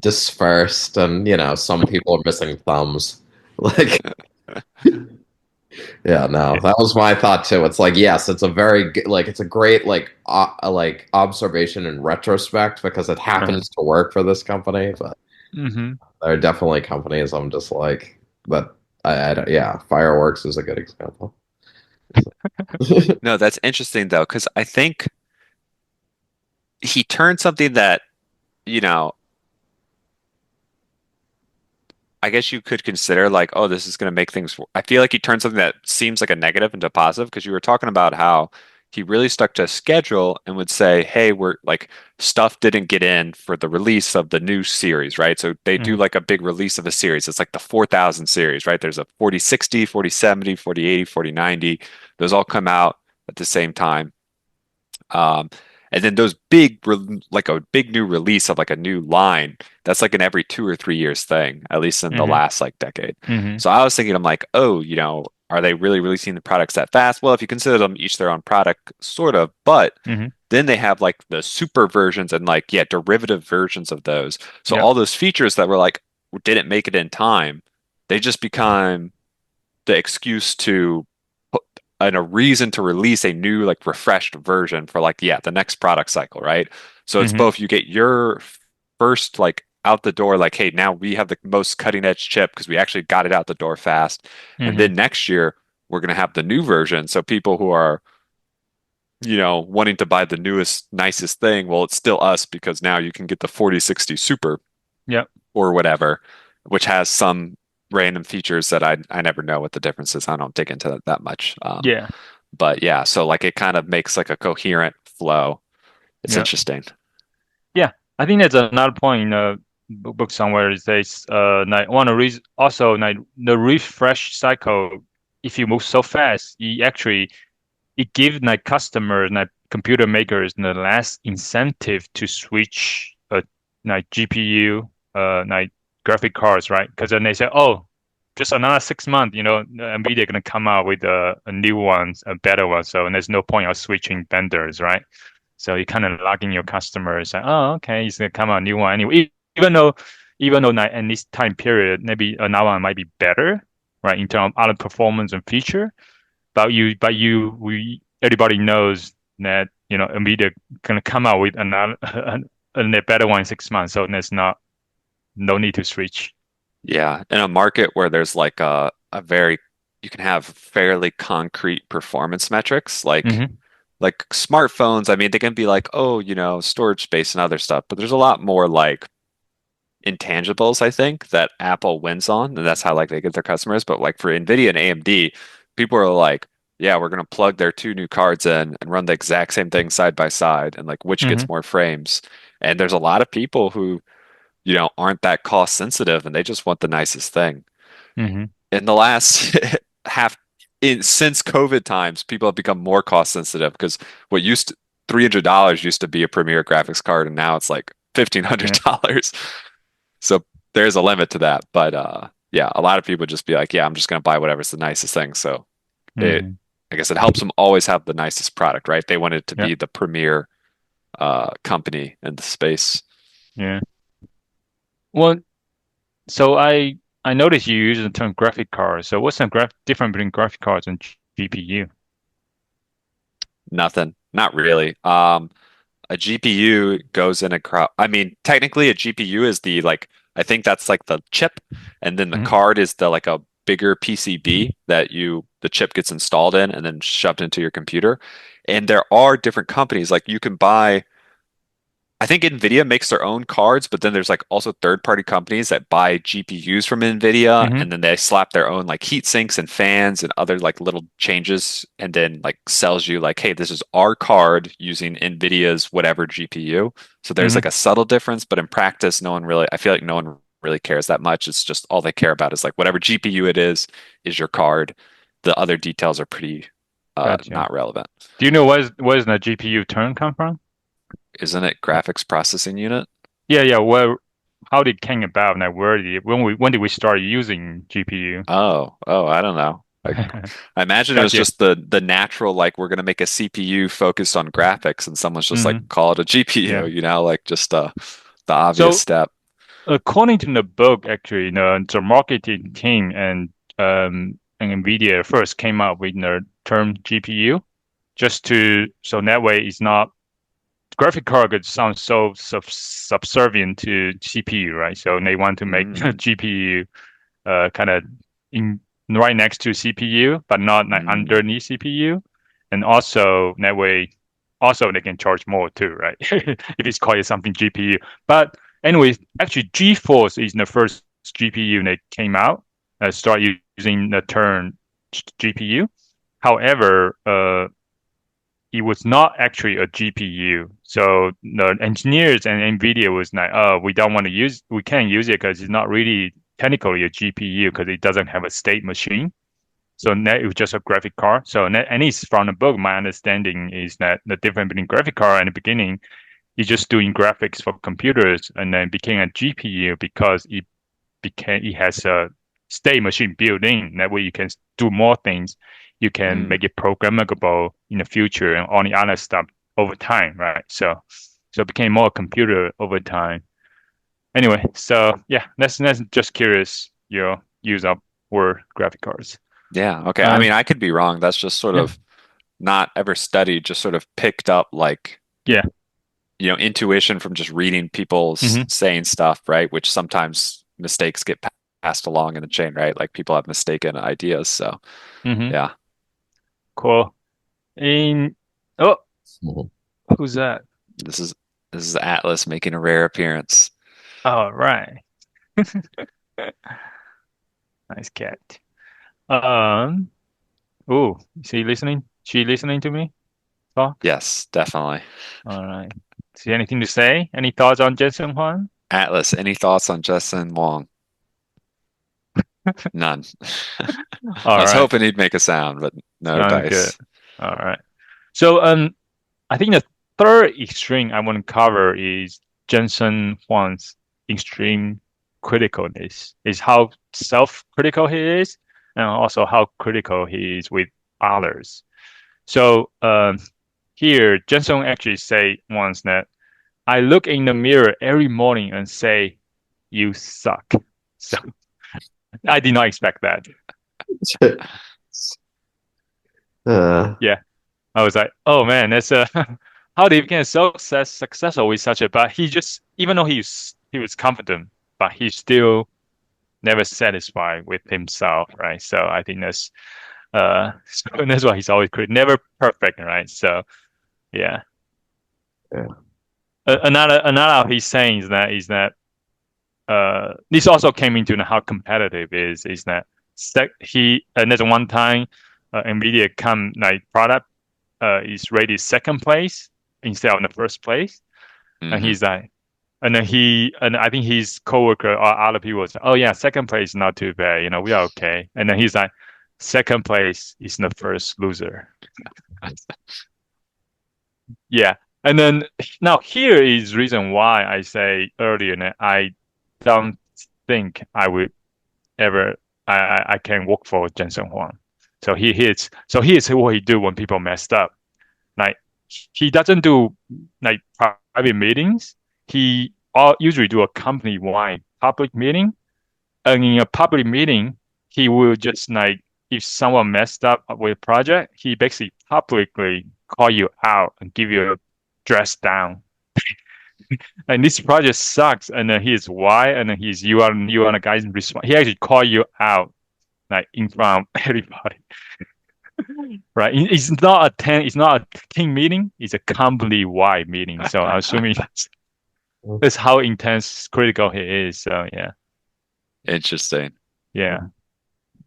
Dispersed, dispersed, and some people are missing thumbs. Like, yeah, no, Yeah. that was my thought too. It's like, yes, it's a very like it's a great like observation in retrospect because it Uh-huh. happens to work for this company, but Hmm. there are definitely companies I'm just like, but I don't, yeah, fireworks is a good example. No, that's interesting though, because I think he turned something that, you know, I guess you could consider like, oh, this is going to make things. I feel like he turned something that seems like a negative into positive because you were talking about how he really stuck to a schedule and would say, hey, we're like stuff didn't get in for the release of the new series, right? So they do Hmm. like a big release of a series. It's like the 4000 series, right? There's a 4060, 4070, 4080, 4090. Those all come out at the same time. Um, and then those like a big new release of like a new line, that's like an every 2 or 3 years thing, at least in the Hmm. last like decade. Hmm. So I was thinking, I'm like, oh, are they really releasing the products that fast? Well, if you consider them each their own product, sort of, but Hmm. then they have like the super versions and like, yeah, derivative versions of those. So Yeah. all those features that were like, didn't make it in time, they just become the excuse to put and a reason to release a new like refreshed version for like the next product cycle, right? So it's Hmm. both you get your first like out the door like hey now we have the most cutting edge chip because we actually got it out the door fast and Hmm. then next year we're going to have the new version so people who are wanting to buy the newest nicest thing well it's still us because now you can get the 4060 super Yeah. or whatever, which has some random features that I never know what the difference is. I don't dig into that much. Yeah. But yeah, so like it kind of makes like a coherent flow. It's Yeah. interesting. Yeah. I think that's another point in the book somewhere. It says, like one of the reasons also like the refresh cycle. If you move so fast, it gives like customers, like computer makers, the less incentive to switch like GPU, like graphic cards, right? Because then they say, oh, just another 6 months, Nvidia gonna come out with a new one, a better one. So and there's no point of switching vendors, right? So you kind of logging your customers, like, oh, okay, it's gonna come out a new one anyway. Even though like, in this time period, maybe another one might be better, right, in terms of other performance and feature everybody knows that Nvidia gonna come out with another a better one in 6 months, so there's no need to switch. Yeah, in a market where there's like a very you can have fairly concrete performance metrics Hmm. like smartphones, I mean they can be like, oh, storage space and other stuff, but there's a lot more like intangibles, I think, that Apple wins on, and that's how like they get their customers. But like for Nvidia and AMD, people are like, yeah, we're gonna plug their two new cards in and run the exact same thing side by side, and like which gets Hmm. more frames. And there's a lot of people who, aren't that cost sensitive and they just want the nicest thing. Hmm. In the last half since COVID times, people have become more cost sensitive because what used to $300 used to be a premier graphics card, and now it's like fifteen hundred Yeah. dollars. So there's a limit to that. But yeah, a lot of people just be like, yeah, I'm just gonna buy whatever's the nicest thing. So it Hmm. I guess it helps them always have the nicest product, right? They want it to Yeah. be the premier company in the space. Yeah. Well, so I noticed you use the term graphic cards. So what's the difference between graphic cards and GPU? Nothing. Not really. A GPU goes in a crowd. I mean, technically a GPU is the like I think that's like the chip, and then the Hmm. card is the like a bigger PCB that the chip gets installed in and then shoved into your computer. And there are different companies like you can buy I think Nvidia makes their own cards, but then there's like also third-party companies that buy GPUs from Nvidia Hmm. and then they slap their own like heat sinks and fans and other like little changes and then like sells you like, hey, this is our card using Nvidia's whatever GPU. So there's like Hmm. a subtle difference, but in practice, I feel like no one really cares that much. It's just all they care about is like whatever GPU it is your card. The other details are pretty Gotcha. not relevant. Do you know where's the GPU term come from? Isn't it graphics processing unit? Yeah, yeah. Well, how did it came about? Like, when did we start using GPU? Oh, I don't know. I imagine it was Gotcha. just the natural, like we're gonna make a CPU focused on graphics, and someone's just like Hmm. call it a GPU, Yeah. like just the obvious So step. according to the book, actually, the marketing team and Nvidia first came up with the term GPU just to so that way it's not graphic card could sound so subservient to CPU, right? So they want to make Mm, GPU kind of in right next to CPU, but not like mm, underneath CPU. And also that way, also they can charge more too, right? If it's called something GPU. But anyway, actually GeForce is the first GPU that came out, start using the term GPU. However, it was not actually a GPU. So the engineers and NVIDIA was like, oh, we can't use it because it's not really technically a GPU because it doesn't have a state machine. So that it was just a graphic card. So and it's from the book, my understanding is that the difference between graphic card and the beginning is just doing graphics for computers and then became a GPU because it has a state machine built in. That way you can do more things. You can mm. make it programmable in the future and all the other stuff over time, right? So it became more computer over time. Anyway, so yeah, that's just curious your use of word graphic cards. Yeah, okay. I mean, Um, I could be wrong. That's just sort yeah, of not ever studied, just sort of picked up like, yeah, intuition from just reading people hmm, saying stuff, right? Which sometimes mistakes get passed along in the chain, right? Like people have mistaken ideas. So, hmm, yeah. cool. In oh, Mhm. who's that? This is this is Atlas making a rare appearance. All right, nice cat. Um, oh, is he listening? She listening to me talk? Yes, definitely. All right. See anything to say? Any thoughts on Jensen Huang? Atlas, any thoughts on Jensen Huang? None. I All was right. hoping he'd make a sound, but no Sounds good. dice. All right. So I think the third extreme I want to cover is Jensen Huang's extreme criticalness, is how self-critical he is, and also how critical he is with others. So here, Jensen actually say once that I look in the mirror every morning and say, "You suck." So I did not expect that. uh, Yeah, I was like, "Oh man, that's a how did he become so successful with such a?" But he just, even though he was confident, but he's still never satisfied with himself, right? So I think so that's why he's always never perfect, right? So yeah. yeah. Another of his sayings that this also came into how competitive is that and there's one time Nvidia come like product is rated second place instead of the first place, and Hmm. he's like, and I think his coworker or other people was, oh yeah, second place is not too bad, we are okay, and then he's like, second place is the first loser. Yeah, and then now here is reason why I say earlier that I don't think I would ever I can work for Jensen Huang. So here's what he do when people messed up. Like he doesn't do like private meetings. He usually do a company-wide public meeting. And in a public meeting, he will just like if someone messed up with a project, he basically publicly call you out and give you a dress down. And this project sucks. And then here's why. And then you are the guys response. He actually call you out like in front of everybody, right? It's not a team meeting. It's a company wide meeting. So I'm assuming That's how intense critical he is. So yeah, Interesting. yeah.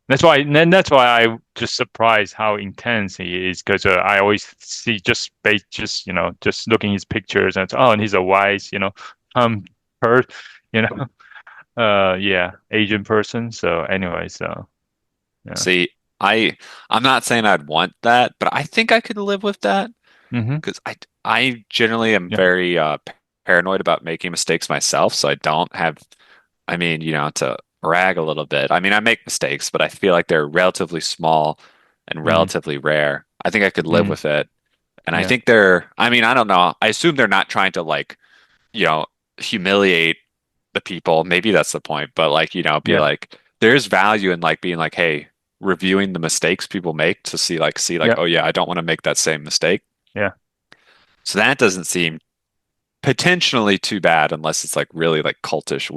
That's why I just surprised how intense he is because I always see just just looking his pictures and and he's a wise um per you know yeah Asian person. So anyway, so yeah. See, I'm not saying I'd want that, but I think I could live with that Hmm. because I generally am Yeah. very paranoid about making mistakes myself, so I don't have, I mean, to brag a little bit. I mean, I make mistakes, but I feel like they're relatively small and Hmm. relatively rare. I think I could live Hmm. with it. And I Yeah. think I mean, I don't know. I assume they're not trying to like, you know, humiliate the people. Maybe that's the point, but like, be Yeah. like, there's value in like being like, hey, reviewing the mistakes people make to see like, Yeah. oh yeah, I don't want to make that same mistake. Yeah. So that doesn't seem potentially too bad unless it's like really like cultish,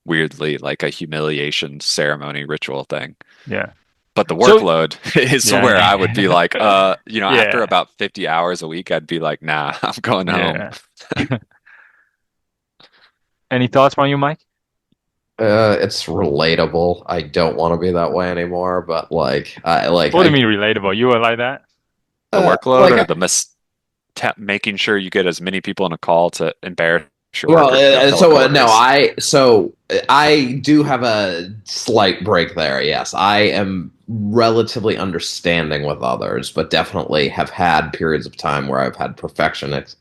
weirdly like a humiliation ceremony ritual thing. Yeah. But the So workload is where I would be yeah. like, after Yeah. about 50 hours a week, I'd be like, nah, I'm going home. Yeah. Any thoughts from you, Mike? It's relatable. I don't want to be that way anymore, but What do you mean relatable? You were like that? The workload like or the making sure you get as many people in a call to embarrass your Well, work or fellow no, coworkers. I do have a slight break there. Yes, I am relatively understanding with others, but definitely have had periods of time where I've had perfectionistic.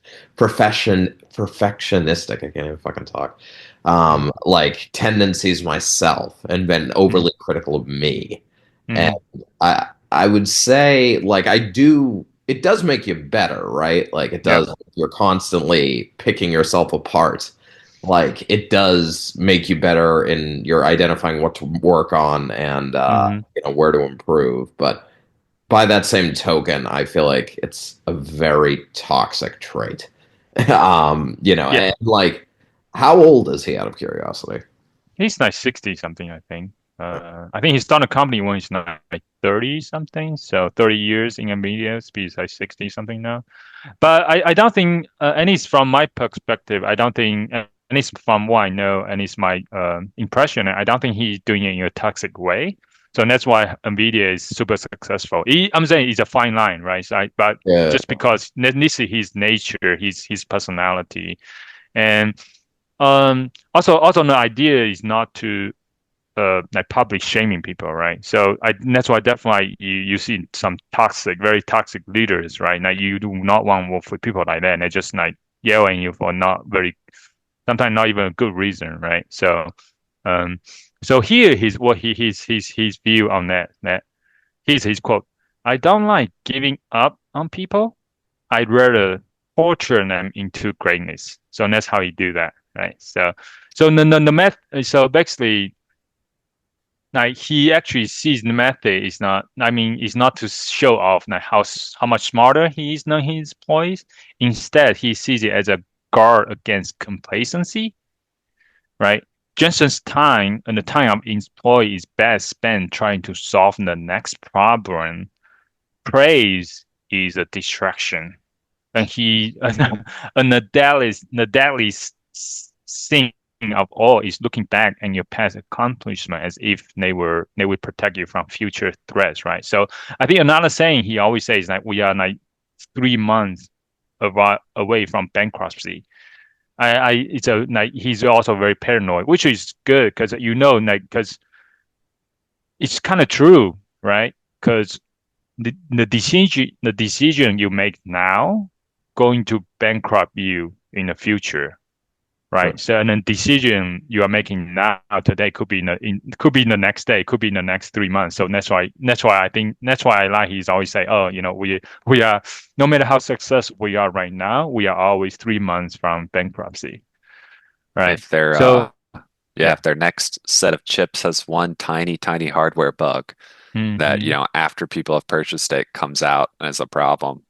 I can't even fucking talk. Mm, Like tendencies myself, and been mm, overly critical of me. And mm. I would say like I do it does make you better, right? Like it Yeah. does you're constantly picking yourself apart. Like it does make you better in your identifying what to work on and Hmm. where to improve. But by that same token, I feel like it's a very toxic trait. Yeah. And like how old is he out of curiosity? He's like 60 something, I think. I think he started a company when he's like 30 something. So 30 years in Nvidia, he's like 60 something now. But I don't think, and it's from my perspective, I don't think, and it's from what I know, and it's my impression, I don't think he's doing it in a toxic way. So that's why Nvidia is super successful. I'm saying it's a fine line, right? But Yeah. just because this is his nature, his personality, and also the idea is not to like public shaming people, right? So that's why definitely you see some very toxic leaders, right? Now you do not want to work with people like that, and they just like yelling you for not very, sometimes not even a good reason, right? Um, so here his what he his view on that here's his quote: "I don't like giving up on people. I'd rather torture them into greatness." So that's how he do that, right? So the math. So basically, like he actually sees the method is not. I mean, it's not to show off like how much smarter he is than his employees. Instead, he sees it as a guard against complacency, right? Jensen's time and the time of employee is best spent trying to solve the next problem. Praise is a distraction, and he and the deadly thing of all is looking back on your past accomplishment as if they would protect you from future threats, right? So I think another saying he always says that we are like 3 months away from bankruptcy. It's a like he's also very paranoid, which is good because like because it's kind of true, right? Because the decision you make now going to bankrupt you in the future, right? So and then decision you are making now today could be could be in the next day, could be in the next 3 months. So that's why I think that's why I like he's always say, oh, we are no matter how successful we are right now, we are always 3 months from bankruptcy, right? If their So yeah, yeah. if their next set of chips has one tiny, tiny hardware bug that, Hmm. after people have purchased it comes out as a problem,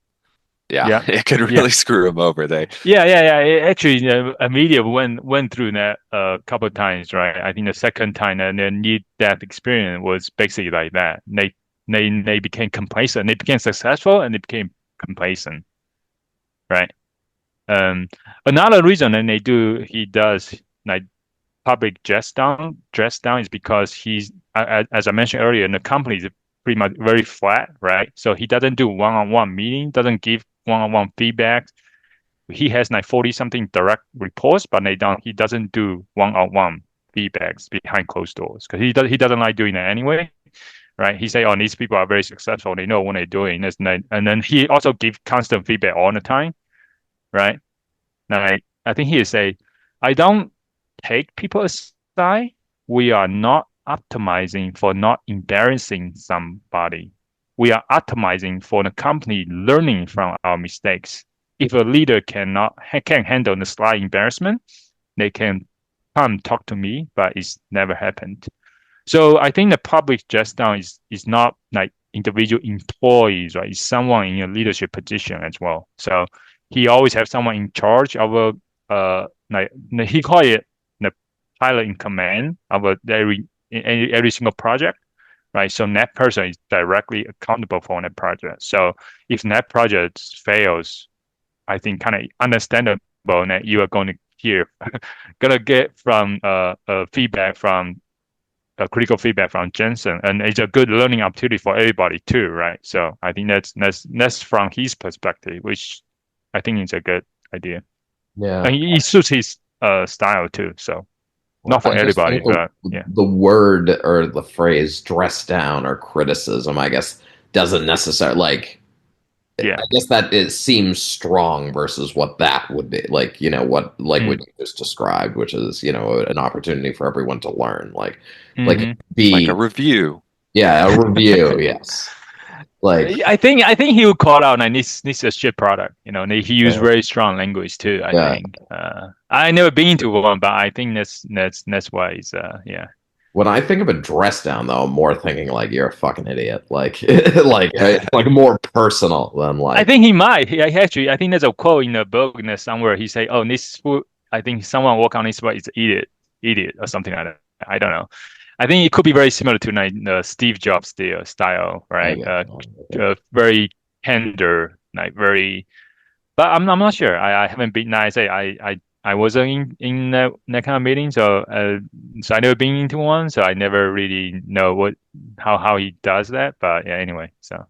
yeah, Yeah. it could Yeah. really screw them over. Yeah. Actually, Nvidia went through that a couple of times, right? I think the second time, and their near-death experience was basically like that. They became complacent. They became successful, and they became complacent, right? Another reason and he does like public dress down is because he's as I mentioned earlier, and the company is pretty much very flat, right? So he doesn't do one-on-one meeting, doesn't give one-on-one feedback. He has like 40 something direct reports, but he doesn't do one-on-one feedbacks behind closed doors because he doesn't like doing that anyway, right? He say, oh, these people are very successful, they know what they're doing, and then he also give constant feedback all the time, right? Now, I think he say, I don't take people aside. We are not optimizing for not embarrassing somebody. We are optimizing for the company learning from our mistakes. If a leader can handle the slight embarrassment, they can come talk to me, but it's never happened. So I think the public just now is not like individual employees, right? It's someone in a leadership position as well. So he always have someone in charge of like he call it the pilot in command of every single project, right? So that person is directly accountable for that project. So if that project fails, I think kind of understandable that you are going to hear, gonna get from feedback from critical feedback from Jensen, and it's a good learning opportunity for everybody too, right? So I think that's from his perspective, which I think is a good idea, Yeah. and he suits his style too. So Well, not for I just everybody, think the, but yeah, the word or the phrase dress down or criticism, I guess, doesn't necessarily like yeah, I guess that it seems strong versus what that would be. Like, what like what mm, you just described, which is, an opportunity for everyone to learn. Like hmm Like a be review. yeah, a review, yes. Like I think he would call out like this is a shit product, and he used yeah, very strong language too. I yeah. think I never been to one, but I think that's why it's yeah. When I think of a dress down though, I'm more thinking like you're a fucking idiot. Like like more personal than I like think he might. I think there's a quote in the book in somewhere. He say, "Oh, this food." I think someone walk on this food is idiot, or something like that. I don't know. I think it could be very similar to like the Steve Jobs style, I right? guess. Very tender, like very. But I'm not sure. I haven't been. Like I say I wasn't in that kind of meeting, so I never been into one, so I never really know how he does that. But yeah, anyway, so.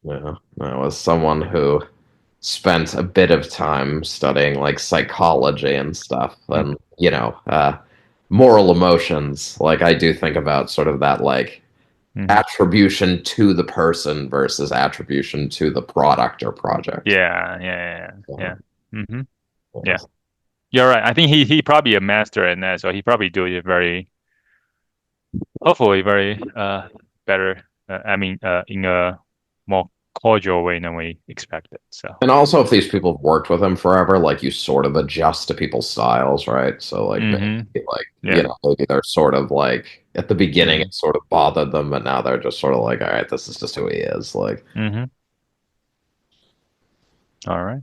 Yeah, that was someone who spent a bit of time studying like psychology and stuff, and moral emotions. Like I do think about sort of that like Mhm. attribution to the person versus attribution to the product or project. Yeah. So, hmm yeah. Yeah, you're right. I think he probably a master in that, so he probably do it hopefully very better. I mean, in a more cordial way than we expected. So. And also, if these people have worked with him forever, like you sort of adjust to people's styles, right? So, like, hmm maybe, like, Yeah. maybe they're sort of like at the beginning hmm it sort of bothered them, but now they're just sort of like, all right, this is just who he is. Like, hmm All right.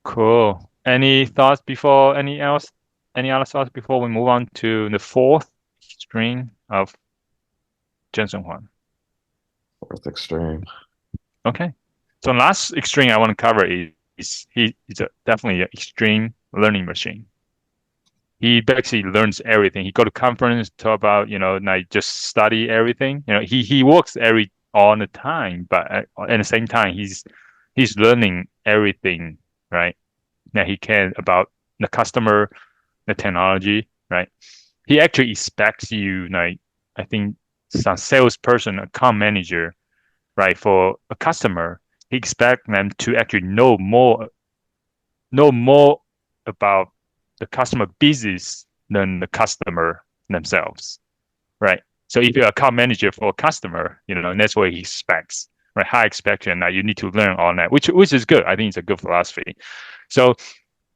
Cool. Any other thoughts before we move on to the fourth string of Jensen Huang? fourth extreme. Okay. So last extreme I want to cover is he's definitely an extreme learning machine. He basically learns everything. He go to conference, talk about, like just study everything. He works all the time, but at the same time, he's learning everything, right? That he can about the customer, the technology, right? He actually expects you, like I think some salesperson, account manager, right, for a customer, he expects them to actually know more about the customer business than the customer themselves, right? So if you're a account manager for a customer, and that's what he expects, right? High expectation that you need to learn all that, which is good. I think it's a good philosophy. So,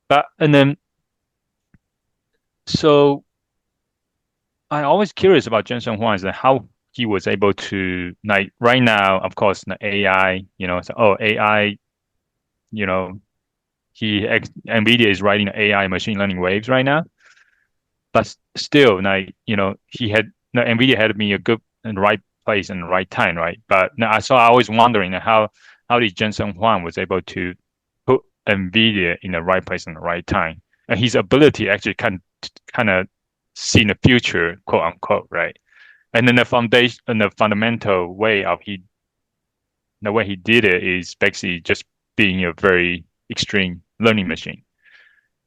but and then so I always curious about Jensen Huang is that how he was able to like right now, of course, the AI, AI, you know, Nvidia is writing AI machine learning waves right now. But still, like, Nvidia had me a good and right place and right time, right? But now, I always wondering how did Jensen Huang was able to put Nvidia in the right place in the right time, and his ability actually kind of see in the future, quote unquote, right? And then the foundation and the fundamental the way he did it is basically just being a very extreme learning machine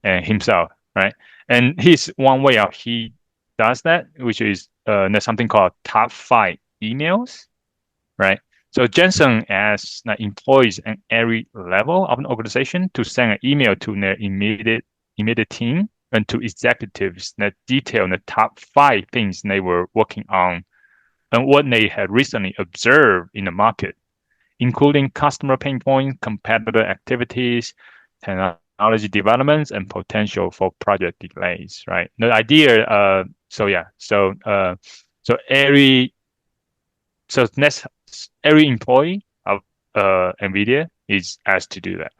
and himself, right? And his one way of he does that, which is there's something called top five emails, right? So Jensen asks employees at every level of an organization to send an email to their immediate team and to executives that detail the top five things they were working on and what they had recently observed in the market, including customer pain points, competitor activities, technology developments, and potential for project delays, right? The idea, every employee of Nvidia is asked to do that.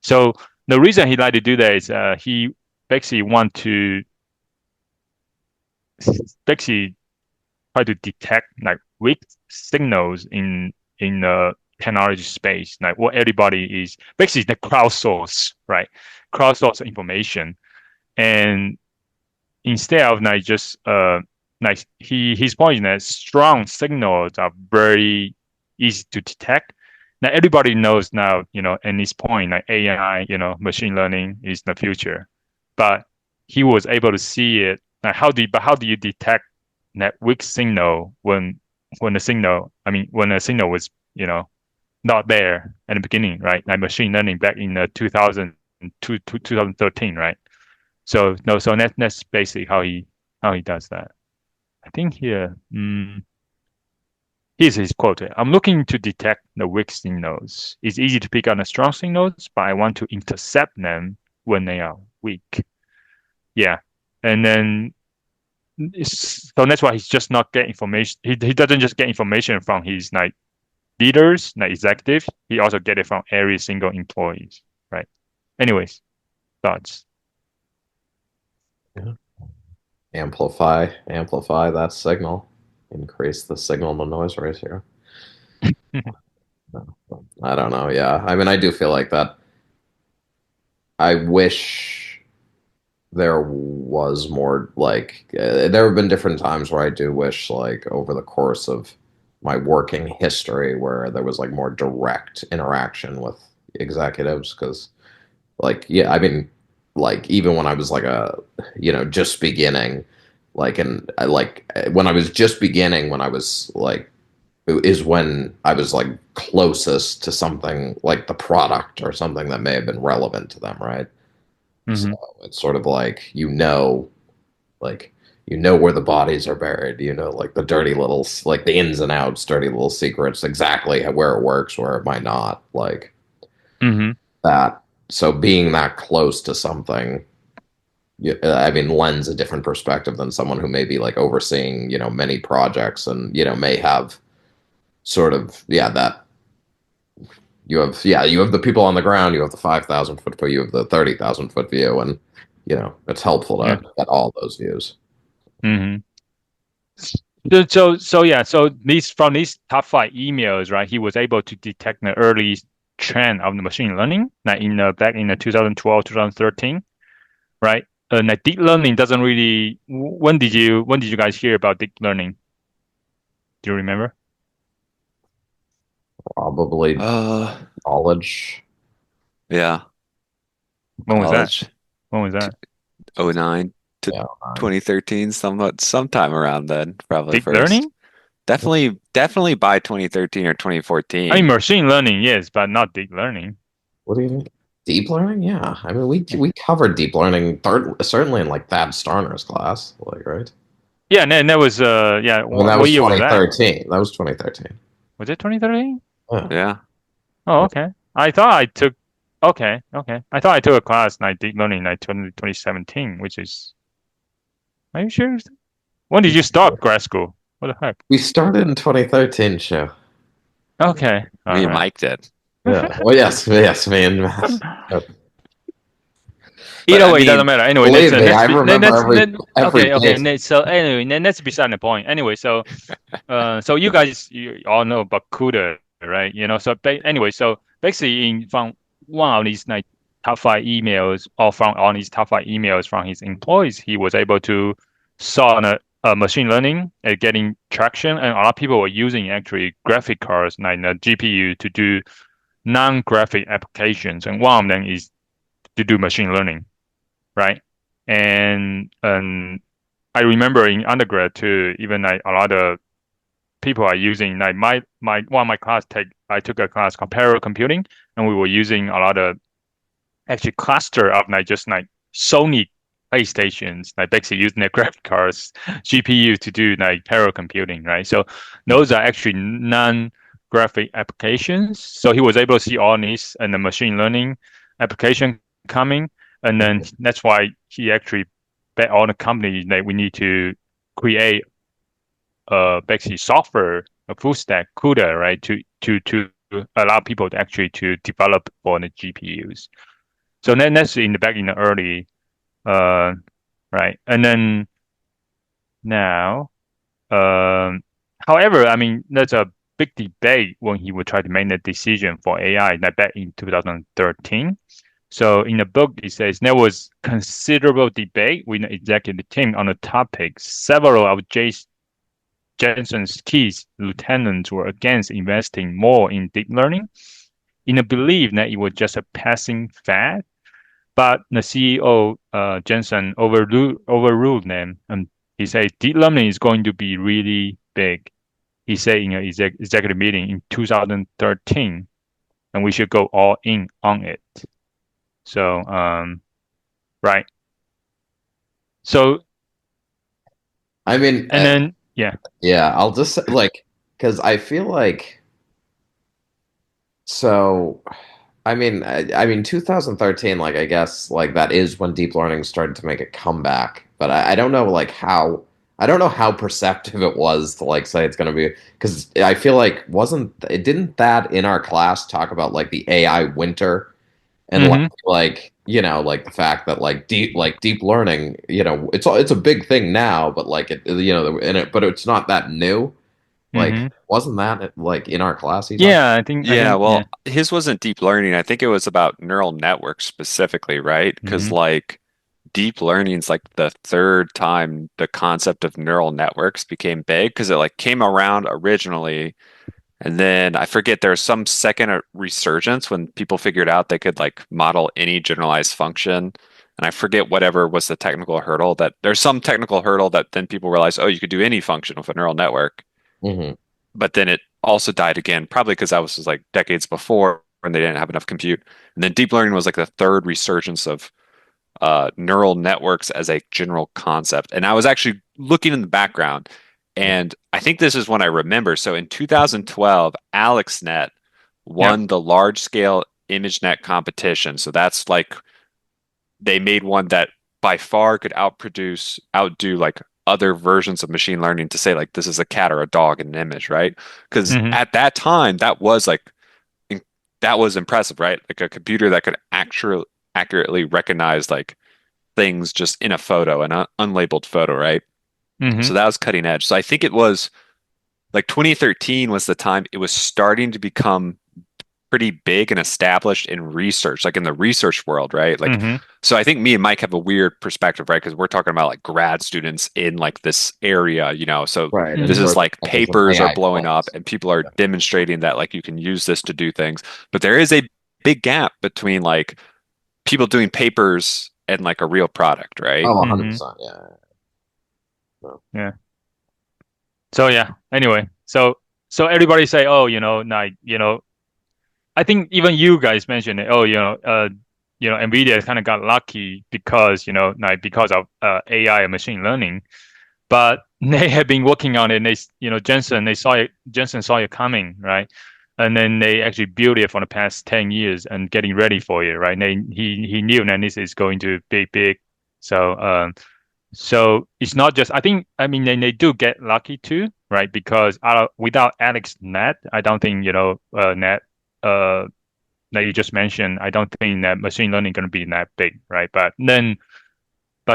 So the reason he like to do that is he basically want to basically try to detect like weak signals in the technology space, like what everybody is basically the crowdsource, right? Crowdsource information, and instead of like just like his point is that strong signals are very easy to detect. Now everybody knows now, at this point, like AI, machine learning is the future, but he was able to see it. Like how do you detect that weak signal when the signal, when the signal was, not there at the beginning, right? Like machine learning back in 2013, right? So no, so that's basically how he does that. I think here, here's his quote. I'm looking to detect the weak signals. It's easy to pick on the strong signals, but I want to intercept them when they are weak. Yeah, and then so that's why he's just not get information. He doesn't just get information from his like leaders, like executives. He also get it from every single employees, right? Anyways, thoughts. Yeah. Amplify that signal. Increase the signal to noise ratio. I don't know. Yeah. I mean, I do feel like that. I wish there was more like there have been different times where I do wish like over the course of my working history where there was like more direct interaction with executives because like yeah, I mean like even when I was like just beginning like and like when I was just beginning when I was like is when I was like closest to something like the product or something that may have been relevant to them, right? So Mm-hmm. it's sort of like like where the bodies are buried, like the dirty little like the ins and outs, dirty little secrets, exactly where it works, where it might not, like Mm-hmm. that. So being that close to something, I mean, lends a different perspective than someone who may be like overseeing, many projects and may have sort of that you have the people on the ground, you have the 5,000 foot view, you have the 30,000 foot view, and it's helpful Yeah. to get all those views. Mm-hmm. So these top five emails, right? He was able to detect the early trend of the machine learning, like back in the 2012, 2013, right? Like deep learning doesn't really. When did you guys hear about deep learning? Do you remember? Probably Uh, college. yeah, When was that? college, When was that? 09 to Yeah, 2013, sometime around then, probably Deep first. learning? Definitely by 2013 or I mean, 2014. machine learning, yes, but not deep learning. what do you mean? Deep learning? Yeah, I mean we covered deep learning certainly in like Thad Starner's class, like right. Yeah, and then that was yeah. I mean that What was year was that? 2013. That was 2013. Was it 2013? Yeah. Yeah. Oh, okay. I thought I took. Okay, okay. I thought I took a class like deep learning like 2017, which is. Are you sure? When did you start grad school? What the heck? We started in 2013 show. Okay, Me all and right. Mike did. Yeah. Well, yes, me and Matt. But Either I way, it doesn't mean, matter. Anyway, believe me, I remember every okay. day. So anyway, then that's beside the point. Anyway, so you guys you all know about CUDA, right? So anyway, so basically from one of these like top five emails or from all these top five emails from his employees, he was able to saw a machine learning and getting traction, and a lot of people were using actually graphic cards like the GPU to do non-graphic applications, and one of them is to do machine learning, right? And I remember in undergrad too, even like a lot of people are using like my one of my class take I took a class called parallel computing, and we were using a lot of actually cluster of like just like Sony PlayStations, like basically using their graphic cards, GPU to do like parallel computing, right? So those are actually non-graphic applications. So he was able to see all these and the machine learning application coming, and then that's why he actually bet all the companies that we need to create basically software, a full stack CUDA, right? To allow people to actually to develop for the GPUs. So then that's in the back in the early, uh, right? And then now, however, I mean, there's a big debate when he would try to make the decision for AI that back in 2013. So in the book, it says there was considerable debate with the executive team on the topic. Several of Jensen's key lieutenants were against investing more in deep learning in the belief that it was just a passing fad. But the CEO, Jensen, overruled them, and he said deep learning is going to be really big. He said in an executive meeting in 2013, and we should go all in on it. So, right. So, I mean, and then, yeah. yeah, I'll just say, like, because I feel like so. I mean, 2013, like, I guess, like, that is when deep learning started to make a comeback. But I don't know, like, I don't know how perceptive it was to, like, say it's going to be, because I feel like, didn't that in our class talk about, like, the AI winter and, Mm-hmm. like the fact that, like, deep learning, it's a big thing now, but, like, but it's not that new. Like, Mm-hmm. wasn't that, like, in our class he talked? Yeah, I Yeah, think, yeah. well, his wasn't deep learning. I think it was about neural networks specifically, right? Because Mm-hmm. like deep learning is like the third time the concept of neural networks became big because it like came around originally, and then I forget there was some second resurgence when people figured out they could like model any generalized function. And I forget whatever was the technical hurdle that there's some technical hurdle that then people realized, oh, you could do any function with a neural network. Hmm. But then it also died again, probably because that was just like decades before and they didn't have enough compute. And then deep learning was like the third resurgence of neural networks as a general concept. And I was actually looking in the background, and I think this is when I remember. So in 2012, AlexNet Yep. won the large scale ImageNet competition. So that's like they made one that by far could outdo like other versions of machine learning to say like this is a cat or a dog in an image, right? Because Mm-hmm. at that time, that was impressive, right? Like a computer that could actually accurately recognize like things just in a photo, an unlabeled photo, right? Mm-hmm. So that was cutting edge. So I think it was like 2013 was the time it was starting to become pretty big and established in research, like in the research world, right? Like, Mm-hmm. so I think me and Mike have a weird perspective, right? Because we're talking about like grad students in like this area, So Right, this and Mm-hmm. is we're like as an papers are AI blowing up class. and people are demonstrating that like you can use this to do things. But there is a big gap between like people doing papers and like a real product, right? Oh, Mm-hmm. 100%. Yeah. No. Yeah. So yeah. Anyway, so everybody say, oh, like, I think even you guys mentioned it. Oh, Nvidia kind of got lucky because, like because of AI and machine learning, but they have been working on it. And Jensen saw it coming, right? And then they actually built it for the past 10 years and getting ready for it, right? And he knew that this is going to be big. So, so it's not just, I mean, they do get lucky too, right? Because without Alex Net, I don't think, Net, uh, that you just mentioned, I don't think that machine learning going to be that big, right? But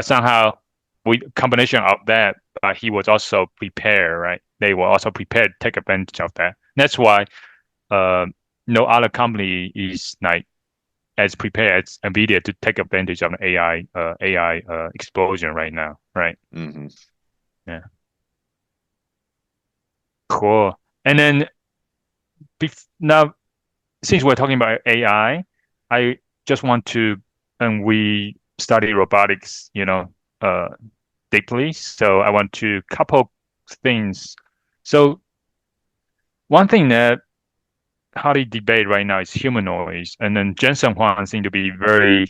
somehow with combination of that, he was also prepared, right? They were also prepared to take advantage of that. That's why, uh, no other company is like as prepared as Nvidia to take advantage of the AI explosion right now, right? Hmm. Yeah, cool. And then now, since we're talking about I just want to, and we study robotics, uh, deeply. So I want to couple things. So one thing that hardly debate right now is humanoids, and then Jensen Huang seems to be very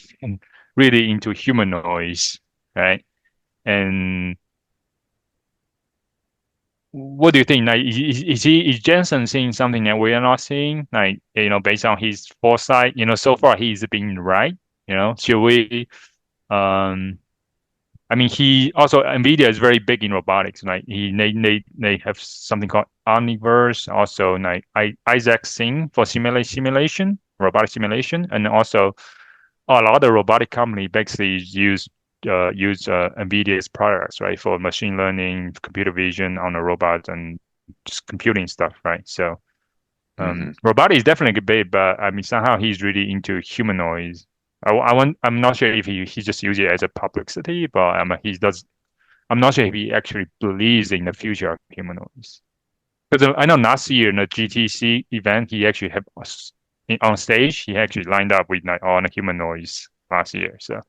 really into humanoids, right? And what do you think? Like, is Jensen seeing something that we are not seeing? Like, based on his foresight, so far he's been right. Should we? Um, I mean, he also Nvidia is very big in robotics. Like, they have something called Omniverse. Also, like Isaac Singh for robotic simulation, and also a lot of robotic company basically use NVIDIA's products, right, for machine learning, computer vision on the robots, and just computing stuff, right? So Hmm. robotic is definitely big, but I mean somehow he's really into humanoids. I'm not sure if he just uses it as a publicity, but he does. I'm not sure if he actually believes in the future of humanoids. Because I know last year in the GTC event, he actually had on stage. He actually lined up with like all the humanoids last year. So,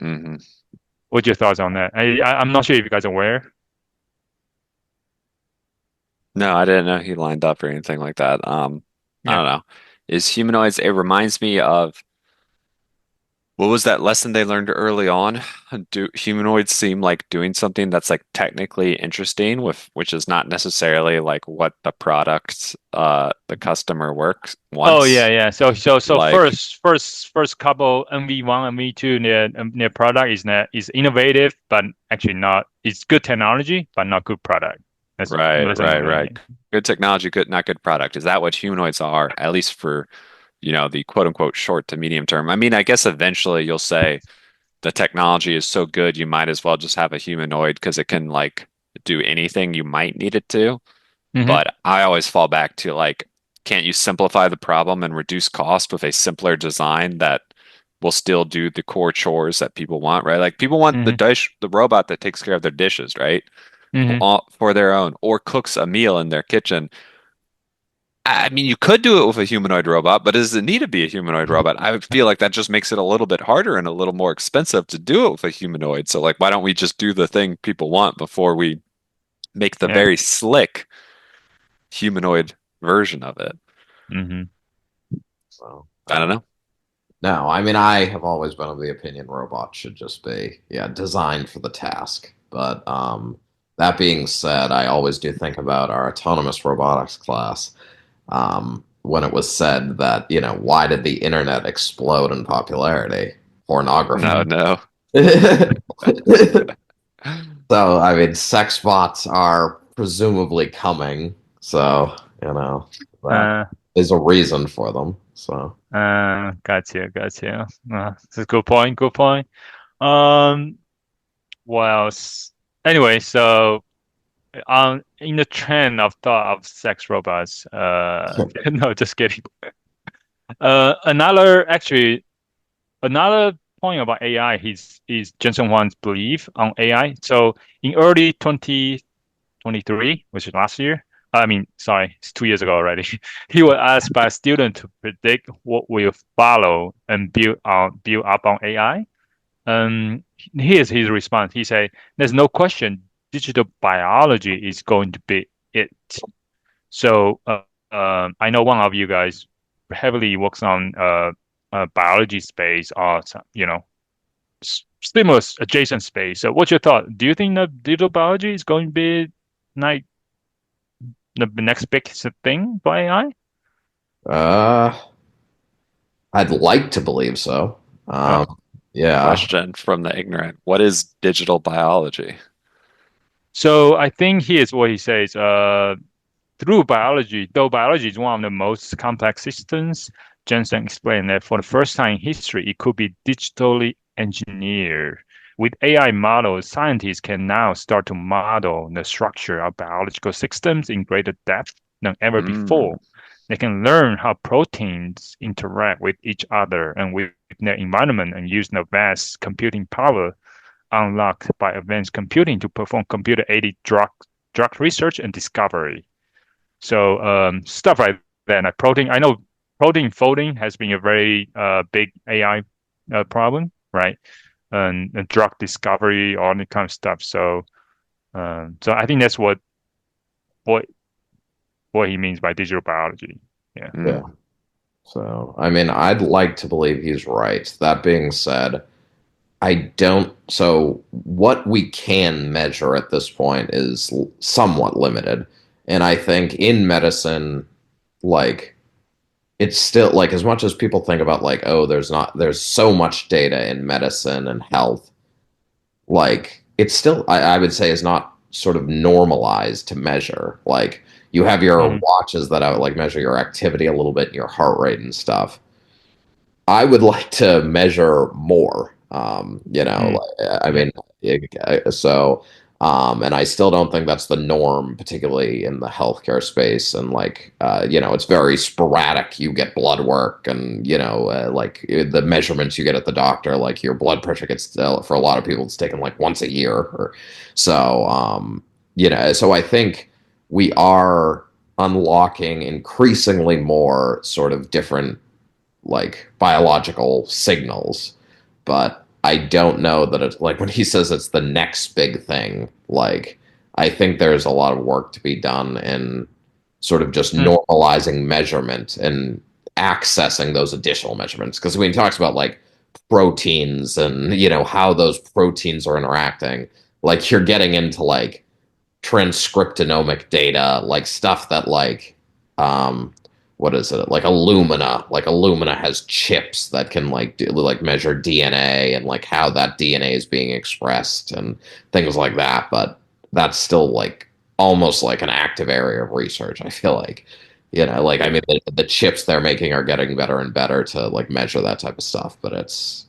Hmm. what's your thoughts on that? I'm not sure if you guys are aware. No, I didn't know he lined up or anything like that. I Yeah. don't know. Is humanoids, it reminds me of what was that lesson they learned early on? Do humanoids seem like doing something that's like technically interesting with which is not necessarily like what the product the customer works Oh yeah, wants? yeah. So Like, first couple NV1 and V2 their product is innovative, but actually not. It's good technology, but not good product. That's right, lesson right, you learn. right. Yeah. Good technology, good not good product. Is that what humanoids are, at least for, the quote unquote short to medium term? I mean, I guess eventually you'll say the technology is so good you might as well just have a humanoid because it can like do anything you might need it to. Mm-hmm. But I always fall back to like, can't you simplify the problem and reduce cost with a simpler design that will still do the core chores that people want, right? Like people want Mm-hmm. the robot that takes care of their dishes, right? Mm-hmm. For their own, or cooks a meal in their kitchen. I mean, you could do it with a humanoid robot, but does it need to be a humanoid robot? I feel like that just makes it a little bit harder and a little more expensive to do it with a humanoid. So, like, why don't we just do the thing people want before we make the Yeah. very slick humanoid version of it? Mm-hmm. So I don't know. no, I mean I have always been of the opinion robots should just be designed for the task. But that being said, I always do think about our autonomous robotics class when it was said that why did the internet explode in popularity? No, Pornography. Mm-hmm. no. So I mean, sex bots are presumably coming. So that Uh, is a reason for them. So. gotcha. That's a good point. Good point. Um, what else? Anyway, so in the trend of thought of sex robots, no, just kidding. Another point about AI is Jensen Huang's belief on AI. So in early 2023, which is last year, I mean, sorry, it's 2 years ago already. He was asked by a student to predict what will follow and build up on AI. Here's his response. He said, "There's no question, digital biology is going to be it." So I know one of you guys heavily works on biology space or similar adjacent space. So what's your thought? Do you think that digital biology is going to be like the next big thing for AI? Uh, I'd like to believe so. Oh, Yeah. Question from the ignorant. What is digital biology? so I think here's what he says. Through biology, though biology is one of the most complex systems, Jensen explained that for the first time in history, it could be digitally engineered. With AI models, scientists can now start to model the structure of biological systems in greater depth than ever Mm, before. They can learn how proteins interact with each other and with their environment and use the vast computing power unlocked by advanced computing to perform computer-aided drug research and discovery. So stuff like that, like protein. I know protein folding has been a very big AI problem, right? And drug discovery, all that kind of stuff. So I think that's what what he means by digital biology. Yeah. Yeah. So, I mean, I'd like to believe he's right. That being said, I don't. So, what we can measure at this point is somewhat limited. And I think in medicine, like, it's still like as much as people think about, like, oh, there's so much data in medicine and health, like, it's still, I would say, is not sort of normalized to measure. Like, you have your Hmm. watches that like measure your activity a little bit, your heart rate and stuff. I would like to measure more. Mm. I Yeah. mean, so, and I still don't think that's the norm, particularly in the healthcare space. And it's very sporadic. You get blood work, and the measurements you get at the doctor, like your blood pressure gets for a lot of people, it's taken like once a year. Or so, so I think we are unlocking increasingly more sort of different like biological signals, but I don't know that it's like when he says it's the next big thing, like I think there's a lot of work to be done in sort of just Mm. normalizing measurement and accessing those additional measurements. Because when he talks about like proteins and how those proteins are interacting, like you're getting into like transcriptomic data, like stuff that um what is it? Like Illumina has chips that can like measure DNA and like how that DNA is being expressed and things like that, but that's still like almost like an active area of research, I feel like. Like I Yeah. mean the chips they're making are getting better and better to like measure that type of stuff, but it's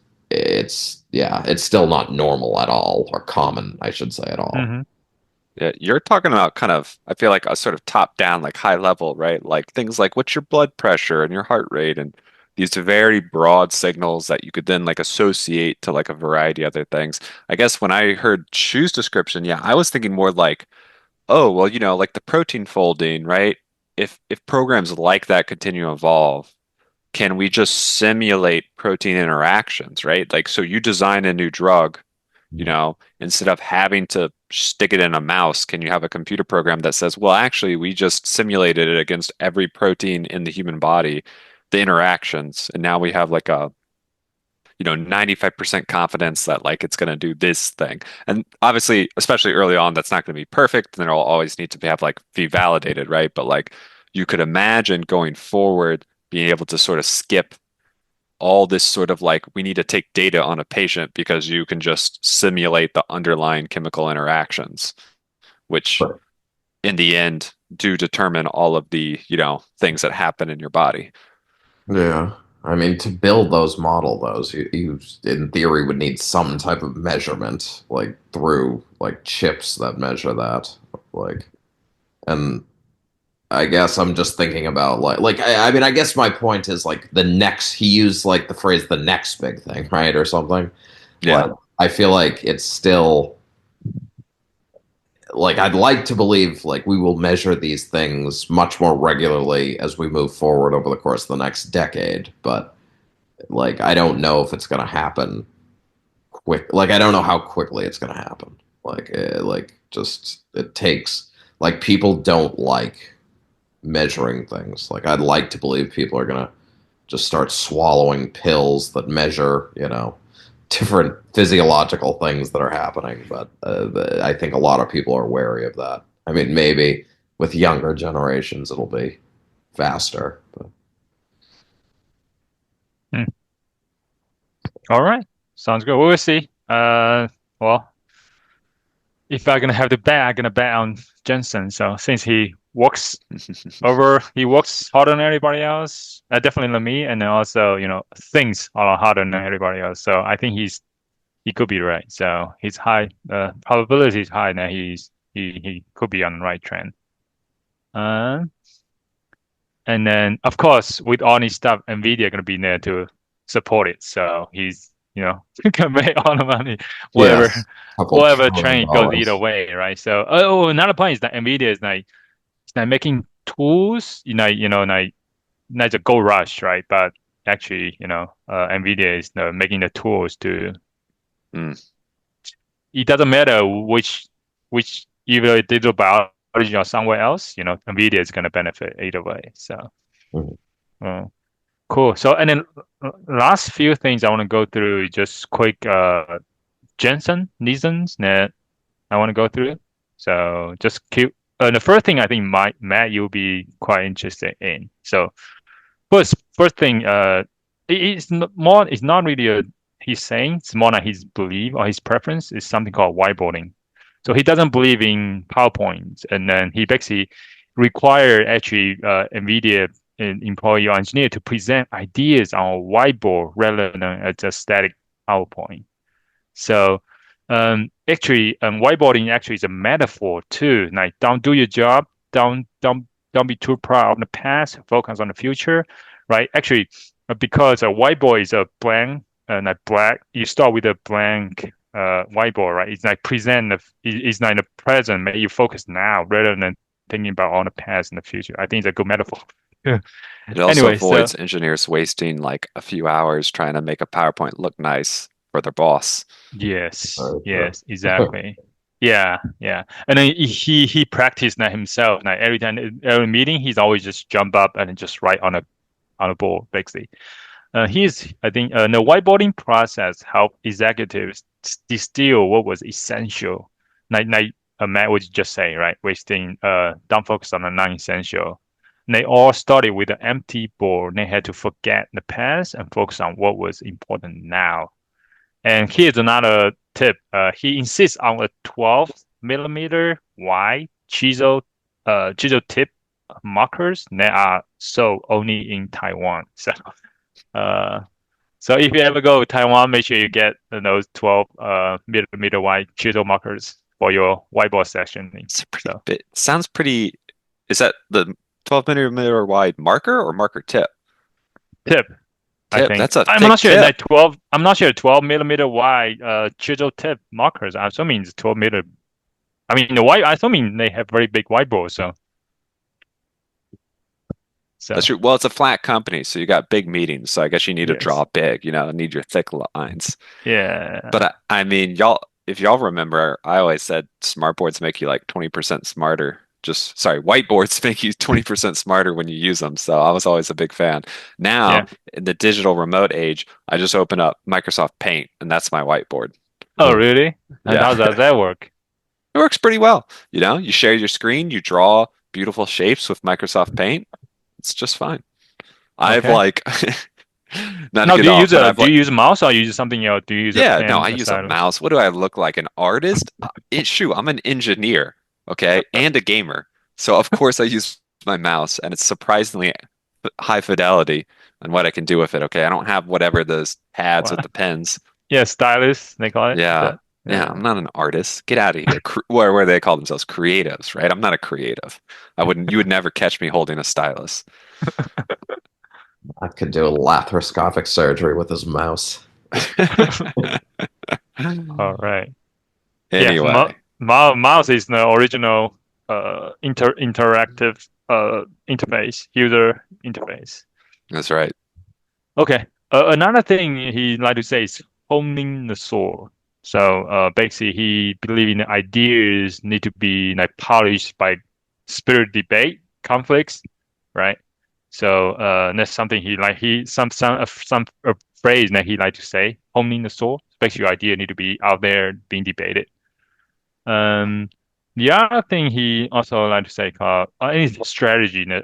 yeah, it's still not normal at all or common, I should say at all. Hmm. Yeah, you're talking about kind of, I feel like a sort of top down, like high level, right? Like things like what's your blood pressure and your heart rate and these very broad signals that you could then like associate to like a variety of other things. I guess when I heard Chu's description, yeah, I was thinking more like, oh, well, like the protein folding, right? If programs like that continue to evolve, can we just simulate protein interactions, right? Like, so you design a new drug, instead of having to stick it in a mouse, can you have a computer program that says, well, actually, we just simulated it against every protein in the human body, the interactions, and now we have like a 95% confidence that like it's going to do this thing. And obviously, especially early on, that's not going to be perfect, and it'll always need to be validated, right? But like you could imagine going forward being able to sort of skip all this sort of like we need to take data on a patient because you can just simulate the underlying chemical interactions, which in the end do determine all of the, things that happen in your body. Yeah. I mean, to build those model those, you in theory would need some type of measurement, like through like chips that measure that. Like, and I guess I'm just thinking about I mean, I guess my point is like the next, he used like the phrase the next big thing, right? Or something. Yeah. Like, I feel like it's still like I'd like to believe like we will measure these things much more regularly as we move forward over the course of the next decade, but like I don't know if it's going to happen quick. Like I don't know how quickly it's going to happen. Just it takes like people don't like measuring things. Like I'd like to believe people are going to just start swallowing pills that measure, different physiological things that are happening. But I think a lot of people are wary of that. I mean, maybe with younger generations it'll be faster. But Mm. All right. Sounds good. We will see. Well, if I'm gonna have to bet, I'm gonna bet on Jensen. So since he works harder than everybody else, definitely than me, and then also, thinks a lot harder than everybody else. So I think he could be right. So he's high. The probability is high that he could be on the right trend. Uh, And then, of course, with all this stuff, Nvidia gonna be there to support it. So he's, gonna make all the money, Yes, whatever, couple whatever trillion train goes either dollars. way, right? So, another point is that Nvidia is like, it's like making tools, like a gold rush, right? But actually, Nvidia is making the tools to. Mm. It doesn't matter which either digital biology or somewhere else, Nvidia is gonna benefit either way. So. Mhm. uh, Cool. So, and then last few things I want to go through, just quick, Jensen reasons that I want to go through. So just keep, the first thing I think Matt, you'll be quite interested in. So first thing, it's not really he's saying, it's more like his belief or his preference is something called whiteboarding. So he doesn't believe in PowerPoint, and then he basically require actually NVIDIA employee or engineer to present ideas on a whiteboard rather than a just static PowerPoint. So actually, whiteboarding actually is a metaphor too. Like, don't do your job, don't be too proud of the past, focus on the future, right? Actually, because a whiteboard is a blank and a black, you start with a blank whiteboard, right? It's like it's like the present, make you focus now rather than thinking about all the past and the future. I think it's a good metaphor. It also Anyway, so avoids engineers wasting like a few hours trying to make a PowerPoint look nice for their boss. yes, Very true. yes, exactly. Yeah, yeah. And then he practiced that himself. Like every time, every meeting, he's always just jump up and just write on a board, basically. I think, the whiteboarding process helped executives distill what was essential. Like Matt was just saying, right? Don't focus on the non-essential. And they all started with an empty board. They had to forget the past and focus on what was important now. And here's another tip. He insists on a 12 millimeter wide chisel tip markers that are sold only in Taiwan. Uh, so if you ever go to Taiwan, make sure you get those 12 millimeter wide chisel markers for your whiteboard section. It's a pretty So bit. Sounds pretty. Is that the 12 millimeter wide marker or marker tip? tip, I Tip. think. That's a I'm thick not sure. tip. Like 12, I'm not sure 12 millimeter wide chisel tip markers. I'm assuming it's 12 meter. I mean, I'm assuming they have very big whiteboards. That's So true. Well, it's a flat company, so you got big meetings. So I guess you need to yes. draw big, need your thick lines. But Yeah. I mean, y'all, if y'all remember, I always said smartboards make you like 20% smarter. Just sorry, whiteboards make you 20% smarter when you use them. So I was always a big fan. Now, Yeah. in the digital remote age, I just open up Microsoft Paint and that's my whiteboard. Oh, really? And Yeah. how does that work? It works pretty well. You share your screen, you draw beautiful shapes with Microsoft Paint. It's just fine. I've Okay. like not to Now, get off, but I've do like you use a mouse or you use something else? Do you use a yeah, no, pen, I a use a stylus? mouse. What do I look like? An artist? Shoot, I'm an engineer, okay, and a gamer. So of course I use my mouse, and it's surprisingly high fidelity on what I can do with it. Okay, I don't have whatever those pads with Wow. the pens. Yeah, stylus, they call it. Is Yeah, that? yeah, I'm not an artist. Get out of here. Where they call themselves creatives, right? I'm not a creative. You would never catch me holding a stylus. I could do a laparoscopic surgery with his mouse. All right. Yeah, Anyway, mouse is the original interactive interface, user interface. that's right. Okay. Another thing he like to say is honing the sword. So basically, he believe in the ideas need to be like polished by spirit debate, conflicts, right? So that's something he like. He some a phrase that he like to say, honing the sword. Basically, your idea need to be out there being debated. Um, the other thing he also like to say called any strategy that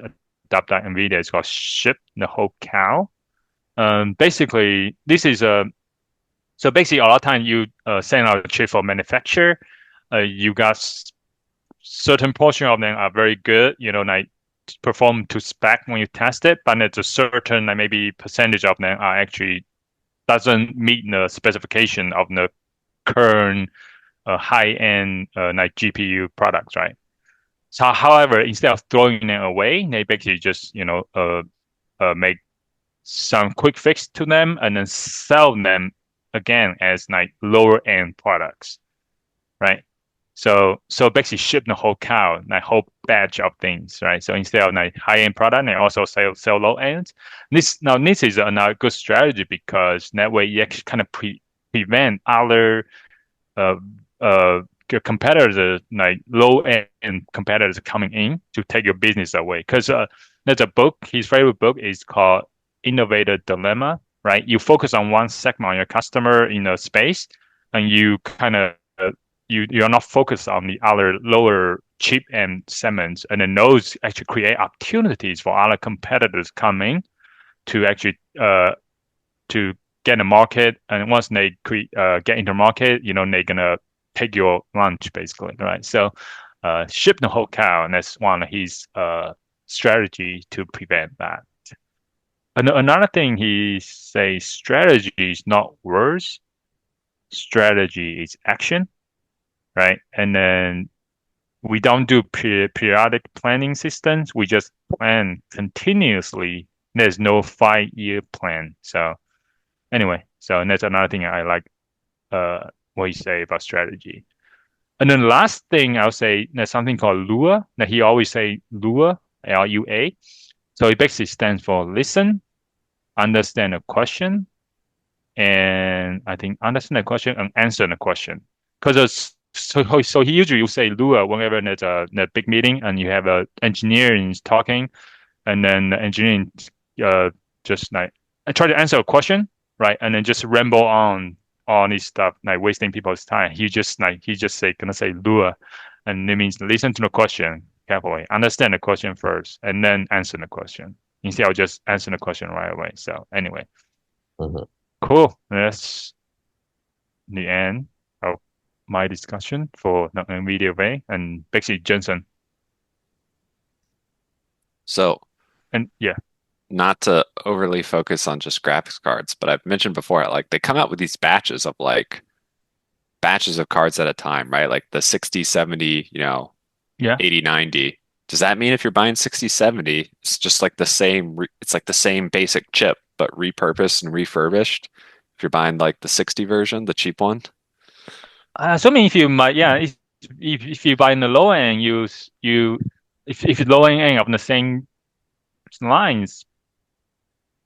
adopt that NVIDIA is called ship the whole cow. Basically, this is a so basically a lot of time you send out a chip for manufacture. You got certain portion of them are very good, like perform to spec when you test it, but there's a certain like maybe percentage of them are actually doesn't meet the specification of the current high-end like GPU products, right? So, however, instead of throwing them away, they basically just make some quick fix to them and then sell them again as like lower end products, right? So basically ship the whole cow, like whole batch of things, right? So instead of like high end product, they also sell low end. This is another good strategy because that way you actually kind of prevent other uh uh competitors like low end competitors coming in to take your business away. Because there's a book, his favorite book is called Innovator Dilemma, right? You focus on one segment on your customer in a space, and you kind of you're not focused on the other lower cheap end segments, and then those actually create opportunities for other competitors coming to actually to get in the market, and once they get into the market, they're gonna take your lunch basically, right? So ship the whole cow, and that's one of his strategy to prevent that. And another thing he says, strategy is not words, strategy is action, right? And then we don't do periodic planning systems. We just plan continuously. There's no 5-year plan. So anyway, so that's another thing I like what you say about strategy. And then the last thing I'll say, there's something called LUA. That he always say LUA, LUA. So it basically stands for listen, understand a question, and I think understand the question and answer the question. Because so he usually will say LUA whenever there's a big meeting and you have a engineering talking, and then the engineering just like I try to answer a question, right, and then just ramble on all this stuff, like wasting people's time. He just gonna say LUA, and it means listen to the question carefully, understand the question first, and then answer the question instead of just answering the question right away. So anyway. Mhm. Cool. That's the end of my discussion for the Nvidia Way and basically Jensen. So, And yeah, not to overly focus on just graphics cards, but I've mentioned before, like they come out with these batches of cards at a time, right? Like the 60, 70, yeah. 80, 90. Does that mean if you're buying 60, 70, it's just like it's like the same basic chip, but repurposed and refurbished? If you're buying like the 60 version, the cheap one? So I mean, if you might, yeah, if you buy in the low end, if the low end of the same lines,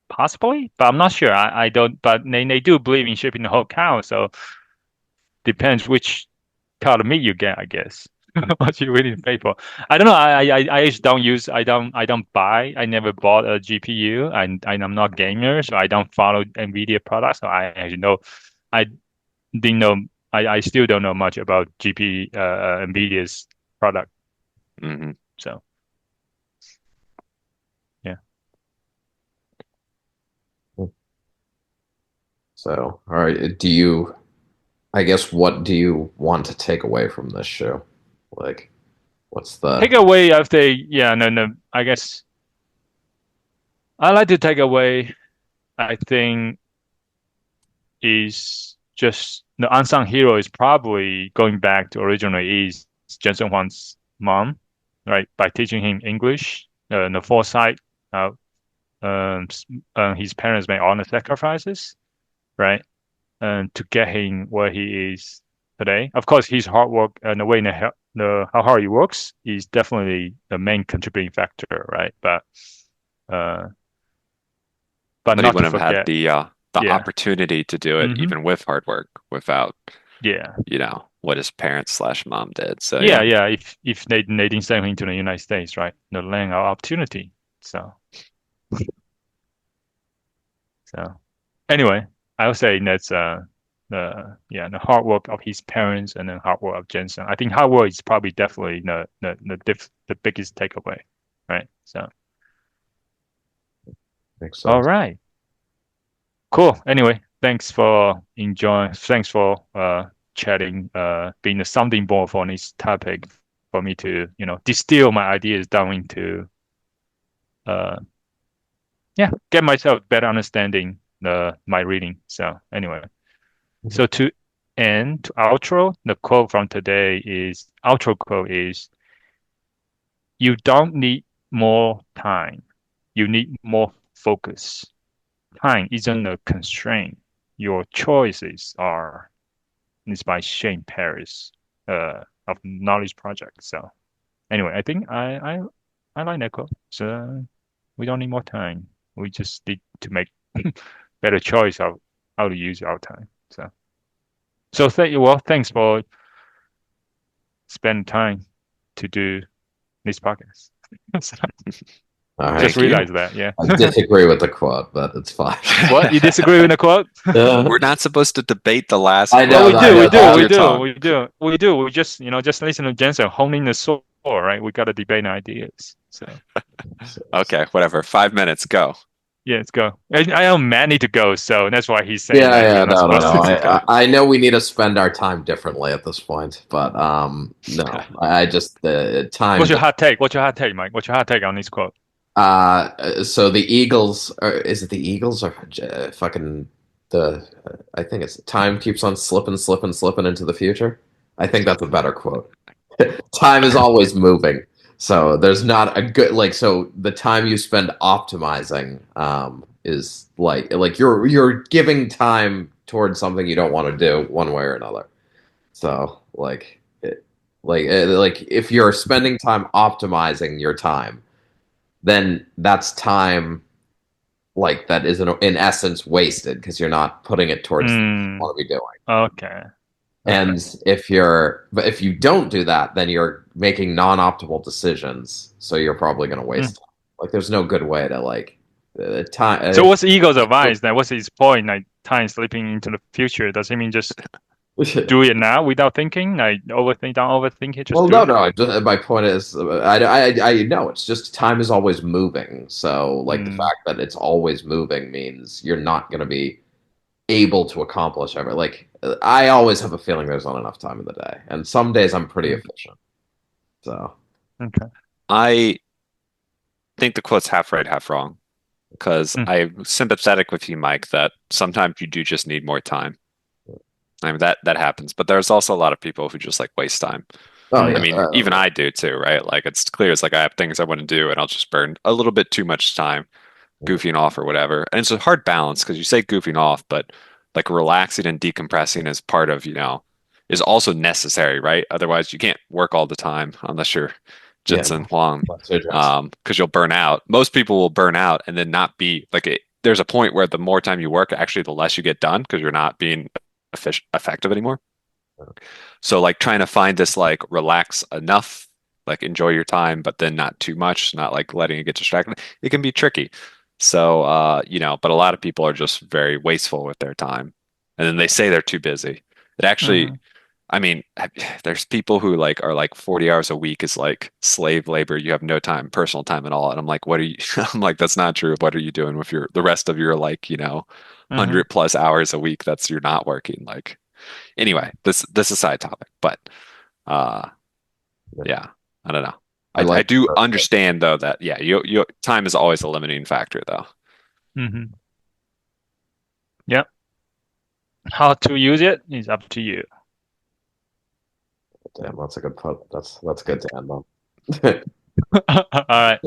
possibly, but I'm not sure. I don't, but they do believe in shipping the whole cow, so depends which kind of meat you get, I guess. What you willing to pay for? I don't know. I just don't use. I don't buy. I never bought a GPU, and I'm not gamer, so I don't follow Nvidia products. So I actually know. I didn't know. I still don't know much about Nvidia's product. Hmm. So yeah. So, all right, I guess, what do you want to take away from this show? Like, what's the, Take away. I say yeah. No. I guess I like to take away. I think is just the unsung hero is probably going back to originally is Jensen Huang's mom, right? By teaching him English, the foresight, uh, his parents made all the sacrifices, right? And to get him where he is today. Of course, his hard work and the way the how hard he works is definitely the main contributing factor, right? Uh, but But he not to wouldn't have had forget, the yeah, opportunity to do it hmm even with hard work, without, yeah. what his parents slash mom did. So Yeah, yeah. yeah. If they didn't send him to the United States, right? The land of opportunity. So anyway, I would say that's the hard work of his parents and then hard work of Jensen. I think hard work is probably definitely the biggest takeaway, right? So makes all sense? right, cool. Anyway, thanks for chatting, being the sounding board for this topic for me to distill my ideas down into uh yeah, get myself better understanding my reading. So anyway, Mhm. so to end to outro, the quote from today is outro quote is you don't need more time. You need more focus. Time isn't a constraint. Your choices are. It's by Shane Paris, of Knowledge Project. So anyway, I think I like that quote. So we don't need more time. We just need to make better choice of how to use our time. So thanks for spending time to do this podcast. Just Thank you. realized that, yeah. I disagree with the quote, but it's fine. What? You disagree with the quote? We're not supposed to debate the last I Well, know, quote. I know that. Hold your tongue. we do. We just listen to Jensen honing the sword, right? We got to debate ideas. So Okay, whatever. 5 minutes, go. yeah, let's go. I know Matt need to go, so that's why he's saying Yeah, that we're yeah, not no, no, supposed no. to go. I know we need to spend our time differently at this point, but no, I just time. What's your hot take? What's your hot take, Mike? What's your hot take on this quote? So the Eagles, or is it the Eagles or fucking the? I think it's time keeps on slipping, slipping, slipping into the future. I think that's a better quote. Time is always moving, so there's not a good like. So the time you spend optimizing, is like you're giving time towards something you don't want to do one way or another. So like if you're spending time optimizing your time, then that's time like that is in essence wasted because you're not putting it towards what you Hmm. want to be doing. Okay. Okay. And if you don't do that, then you're making non-optimal decisions, so you're probably going to Hmm. waste time. Like there's no good way to like time. So what's Eagle's advice then? What's his point? Like time slipping into the future. Does he mean just do it now without thinking? Like don't overthink it, just Well, do no, it? no. My point is, I know it's just time is always moving. So, like the Hmm. fact that it's always moving means you're not going to be able to accomplish everything. Like I always have a feeling there's not enough time in the day, and some days I'm pretty efficient. So, Okay. I think the quote's half right, half wrong. Because Hmm. I'm sympathetic with you, Mike, that sometimes you do just need more time. I mean that happens, but there's also a lot of people who just like waste time. oh I Hmm. yeah, mean, even I do too, right? Like it's clear it's like I have things I want to do and I'll just burn a little bit too much time goofing off or whatever. And it's a hard balance because you say goofing off, but like relaxing and decompressing is part of, is also necessary, right? Otherwise you can't work all the time unless you're yeah. Jensen Huang, That's your Johnson. because you'll burn out. Most people will burn out and then not be like there's a point where the more time you work, actually the less you get done because you're not being effective anymore. So like trying to find this like relax enough, like enjoy your time, but then not too much, not like letting it get distracted. It can be tricky. So but a lot of people are just very wasteful with their time. And then they say they're too busy. It actually, Hmm. I mean, there's people who like are like 40 hours a week is like slave labor. You have no time, personal time at all. And I'm like, what are you? I'm like, that's not true. What are you doing with the rest of your like, Hmm. 100+ hours a week that's you're not working? Like, anyway, this is a side topic, but uh, yeah, I don't know. I I like. do understand though that yeah, you time is always a limiting factor though. Hmm. Yeah. How to use it is up to you. Damn, that's a good put. That's good to end on. All right.